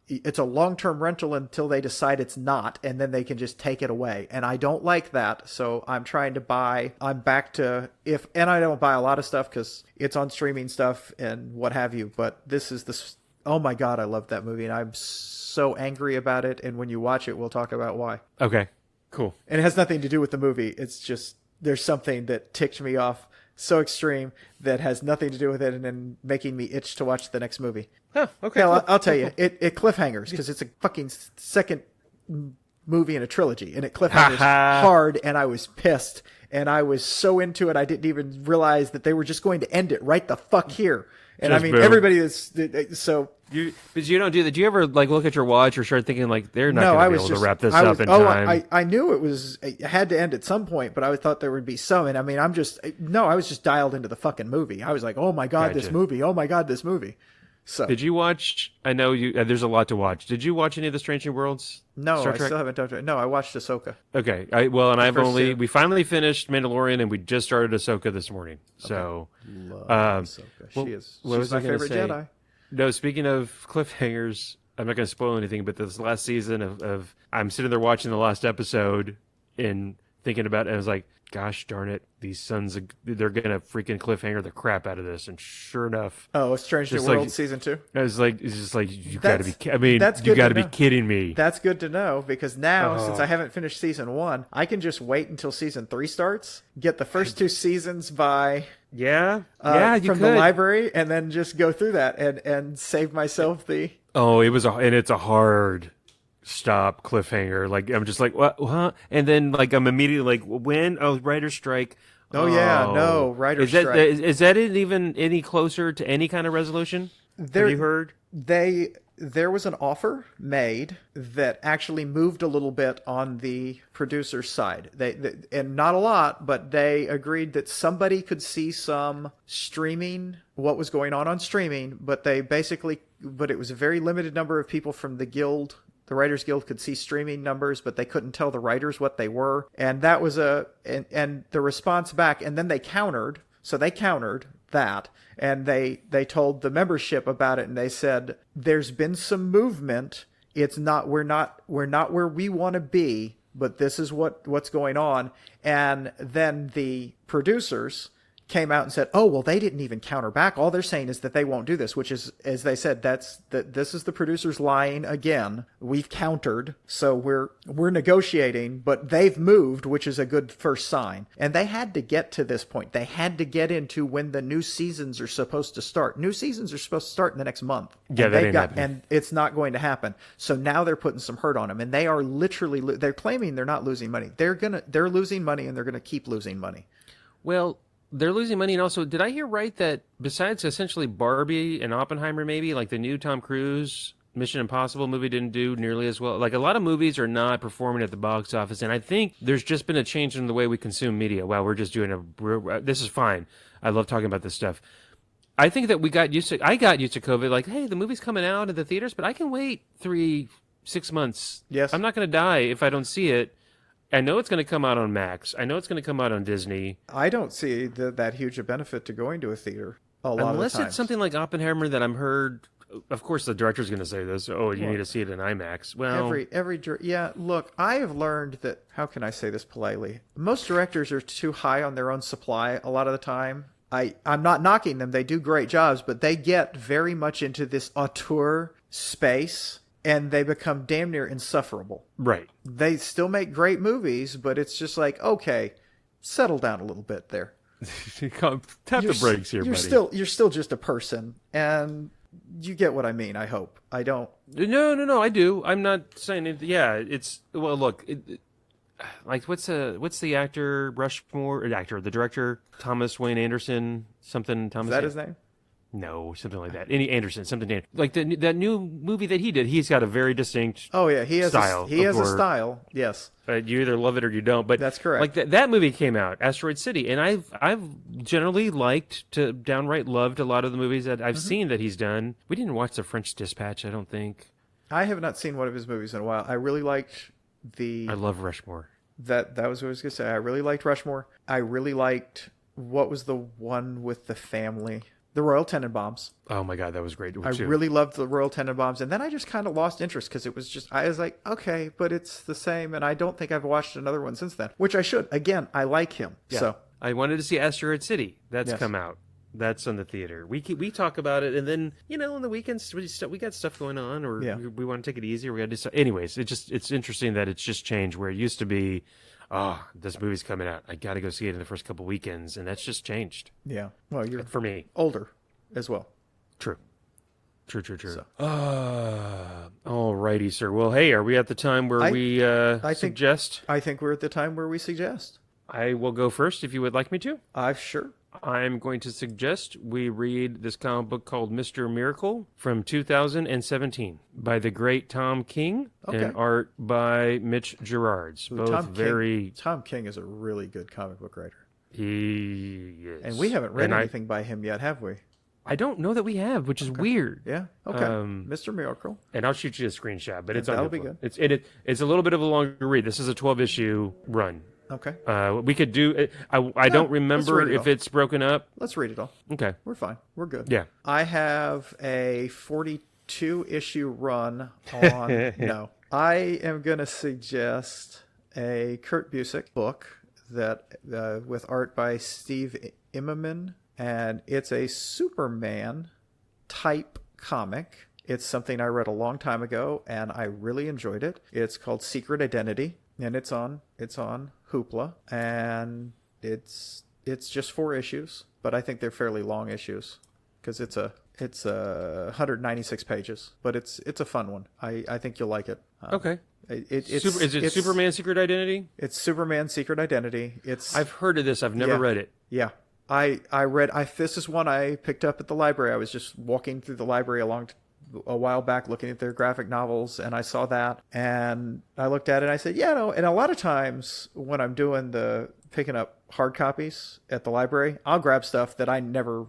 It's a long-term rental until they decide it's not, and then they can just take it away. And I don't like that, so I'm trying to buy. I'm back to and I don't buy a lot of stuff because it's on streaming stuff and what have you. But this is oh my God, I love that movie, and I'm so angry about it. And when you watch it, we'll talk about why. Okay, cool. And it has nothing to do with the movie. It's just there's something that ticked me off so extreme that has nothing to do with it, and then making me itch to watch the next movie. Huh, okay. Hell, cool. I'll tell you, it cliffhangers because it's a fucking second movie in a trilogy, and it cliffhangers hard, and I was pissed, and I was so into it I didn't even realize that they were just going to end it right the fuck here. And Just I mean, boom. everybody is so. But you don't do that. Do you ever like look at your watch or start thinking like they're not No, going I to be was able just to wrap this I up was, in oh, time? I knew it had to end at some point, but I thought there would be some. And I mean, I was just dialed into the fucking movie. I was like, oh my god, this Gotcha. movie! Oh my god, this movie! So Did you watch? I know you. There's a lot to watch. Did you watch any of the Strange New Worlds? no, Star I Trek? still haven't done it. No, I watched Ahsoka. Okay. And first two. we finally finished Mandalorian, and we just started Ahsoka this morning. So, Love Ahsoka. well, She's what was my I gonna favorite say? Jedi. No, speaking of cliffhangers, I'm not going to spoil anything, but this last season of I'm sitting there watching the last episode and thinking about it, and I was like, gosh darn it, these they're going to freaking cliffhanger the crap out of this. And sure enough, Oh, Strange New Just World like- season 2. I was like, it's just like, you got to be, I mean, that's you good got to to be know. kidding me. That's good to know, because now, Oh. since I haven't finished season 1, I can just wait until season 3 starts, get the first 2 seasons by Yeah? from you the could. library, and then just go through that and save myself the. Oh, and it's a hard stop cliffhanger. Like, I'm just like, what? And then, like, I'm immediately like, when? Oh, writer's strike. Oh, yeah, no, writer's strike. Is that even any closer to any kind of resolution? Have you heard? There was an offer made that actually moved a little bit on the producer's side. And not a lot, but they agreed that somebody could see some streaming, what was going on streaming, but it was a very limited number of people from the guild. The Writers Guild could see streaming numbers, but they couldn't tell the writers what they were. And that was and the response back, and then they countered. So they countered that, and they told the membership about it, and they said, there's been some movement. We're not where we want to be, but this is what's going on. And then the producers came out and said, oh, well, they didn't even counter back. All they're saying is that they won't do this, which is, as they said, this is the producers lying again. We've countered, so we're negotiating, but they've moved, which is a good first sign. And they had to get to this point. They had to get into when the new seasons are supposed to start. New seasons are supposed to start in the next month. Yeah, that ain't happening. And it's not going to happen. So now they're putting some hurt on them, and they are literally, they're claiming they're not losing money. They're losing money, and they're going to keep losing money. Well, they're losing money, and also, did I hear right that besides essentially Barbie and Oppenheimer, maybe like the new Tom Cruise Mission Impossible movie didn't do nearly as well? Like, a lot of movies are not performing at the box office, and I think there's just been a change in the way we consume media. Wow, we're just doing this is fine. I love talking about this stuff. I think that I got used to COVID. Like, hey, the movie's coming out at the theaters, but I can wait 3-6 months. Yes. I'm not going to die if I don't see it. I know it's going to come out on Max. I know it's going to come out on Disney. I don't see that huge a benefit to going to a theater a lot of the Unless times. it's something like Oppenheimer that I'm heard. Of course, the director's going to say this. Oh, you need to see it in IMAX. Well, yeah. Look, I have learned that. How can I say this politely? Most directors are too high on their own supply a lot of the time. I'm not knocking them. They do great jobs, but they get very much into this auteur space, and they become damn near insufferable. right. They still make great movies, but it's just like, okay, settle down a little bit there. Tap the brakes here, buddy. You're still just a person, and you get what I mean. I hope. I don't. No. I do. I'm not saying it. Yeah, it's well. Look, like what's the actor the director Thomas Wayne Anderson something Thomas. Is that his name? No, something like that. Any Anderson, something like that new movie that he did. He's got a very distinct. Oh yeah, he has style. He has a style. Yes, you either love it or you don't. But that's correct. Like that movie came out, Asteroid City, and I've generally downright loved a lot of the movies that I've seen that he's done. We didn't watch The French Dispatch, I don't think. I have not seen one of his movies in a while. I really liked I love Rushmore. That was what I was gonna say. I really liked Rushmore. I really liked, what was the one with the family? The Royal Tenenbaums. Oh my God, that was great. I really loved the Royal Tenenbaums, and then I just kind of lost interest because it was just, I was like, okay, but it's the same, and I don't think I've watched another one since then, which I should. Again, I like him. Yeah. So I wanted to see Asteroid City. That's Yes. come out. That's on the theater. We talk about it, and then on the weekends we got stuff going on, or we want to take it easy, or we got to do stuff. Anyways, it's interesting that it's just changed where it used to be, this movie's coming out, I got to go see it in the first couple weekends, and that's just changed. yeah, well, you're For me. older as well. True. True, true, true. So Alrighty, sir. Well, hey, are we at the time where we suggest? I think we're at the time where we suggest. I will go first if you would like me to. Sure. I'm going to suggest we read this comic book called Mr. Miracle from 2017 by the great Tom King and art by Mitch Gerards. Tom King is a really good comic book writer. He is. And we haven't read anything by him yet, have we? I don't know that we have, which is weird. Yeah. Okay. Mr. Miracle. And I'll shoot you a screenshot, but it's that'll be good. It's a little bit of a longer read. This is a 12-issue run. Okay. We could do it. I don't remember if it's broken up. Let's read it all. Okay. We're fine. We're good. Yeah. I have a 42-issue run on. No. I am going to suggest a Kurt Busiek book that with art by Steve Immerman, and it's a Superman type comic. It's something I read a long time ago, and I really enjoyed it. It's called Secret Identity, and it's on Hoopla, and it's just 4 issues, but I think they're fairly long issues because it's 196 pages, but it's a fun one. I think you'll like it. Okay. Is it Superman Secret Identity? It's Superman Secret Identity. I've heard of this. I've never read it. Yeah. This is one I picked up at the library. I was just walking through the library a while back looking at their graphic novels, and I saw that, and I looked at it and I said, and a lot of times when I'm doing picking up hard copies at the library, I'll grab stuff that I never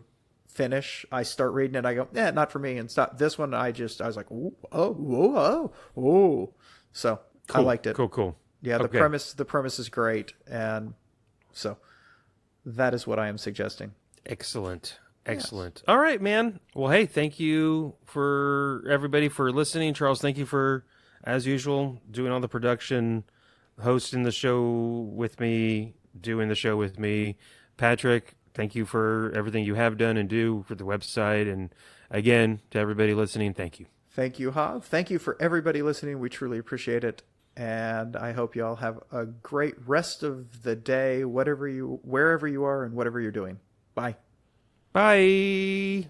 finish. I start reading it, I go, not for me, and stop. This one I was like, oh. So cool. I liked it. Cool. Yeah, the premise is great, and so that is what I am suggesting. Excellent. Yes. All right, man. Well, hey, thank you for everybody for listening. Charles, thank you for, as usual, doing all the production, hosting the show with me, doing the show with me. Patrick, thank you for everything you have done and do for the website. And again, to everybody listening, thank you. Thank you, Hav. Thank you for everybody listening. We truly appreciate it. And I hope you all have a great rest of the day, wherever you are and whatever you're doing. Bye. Bye.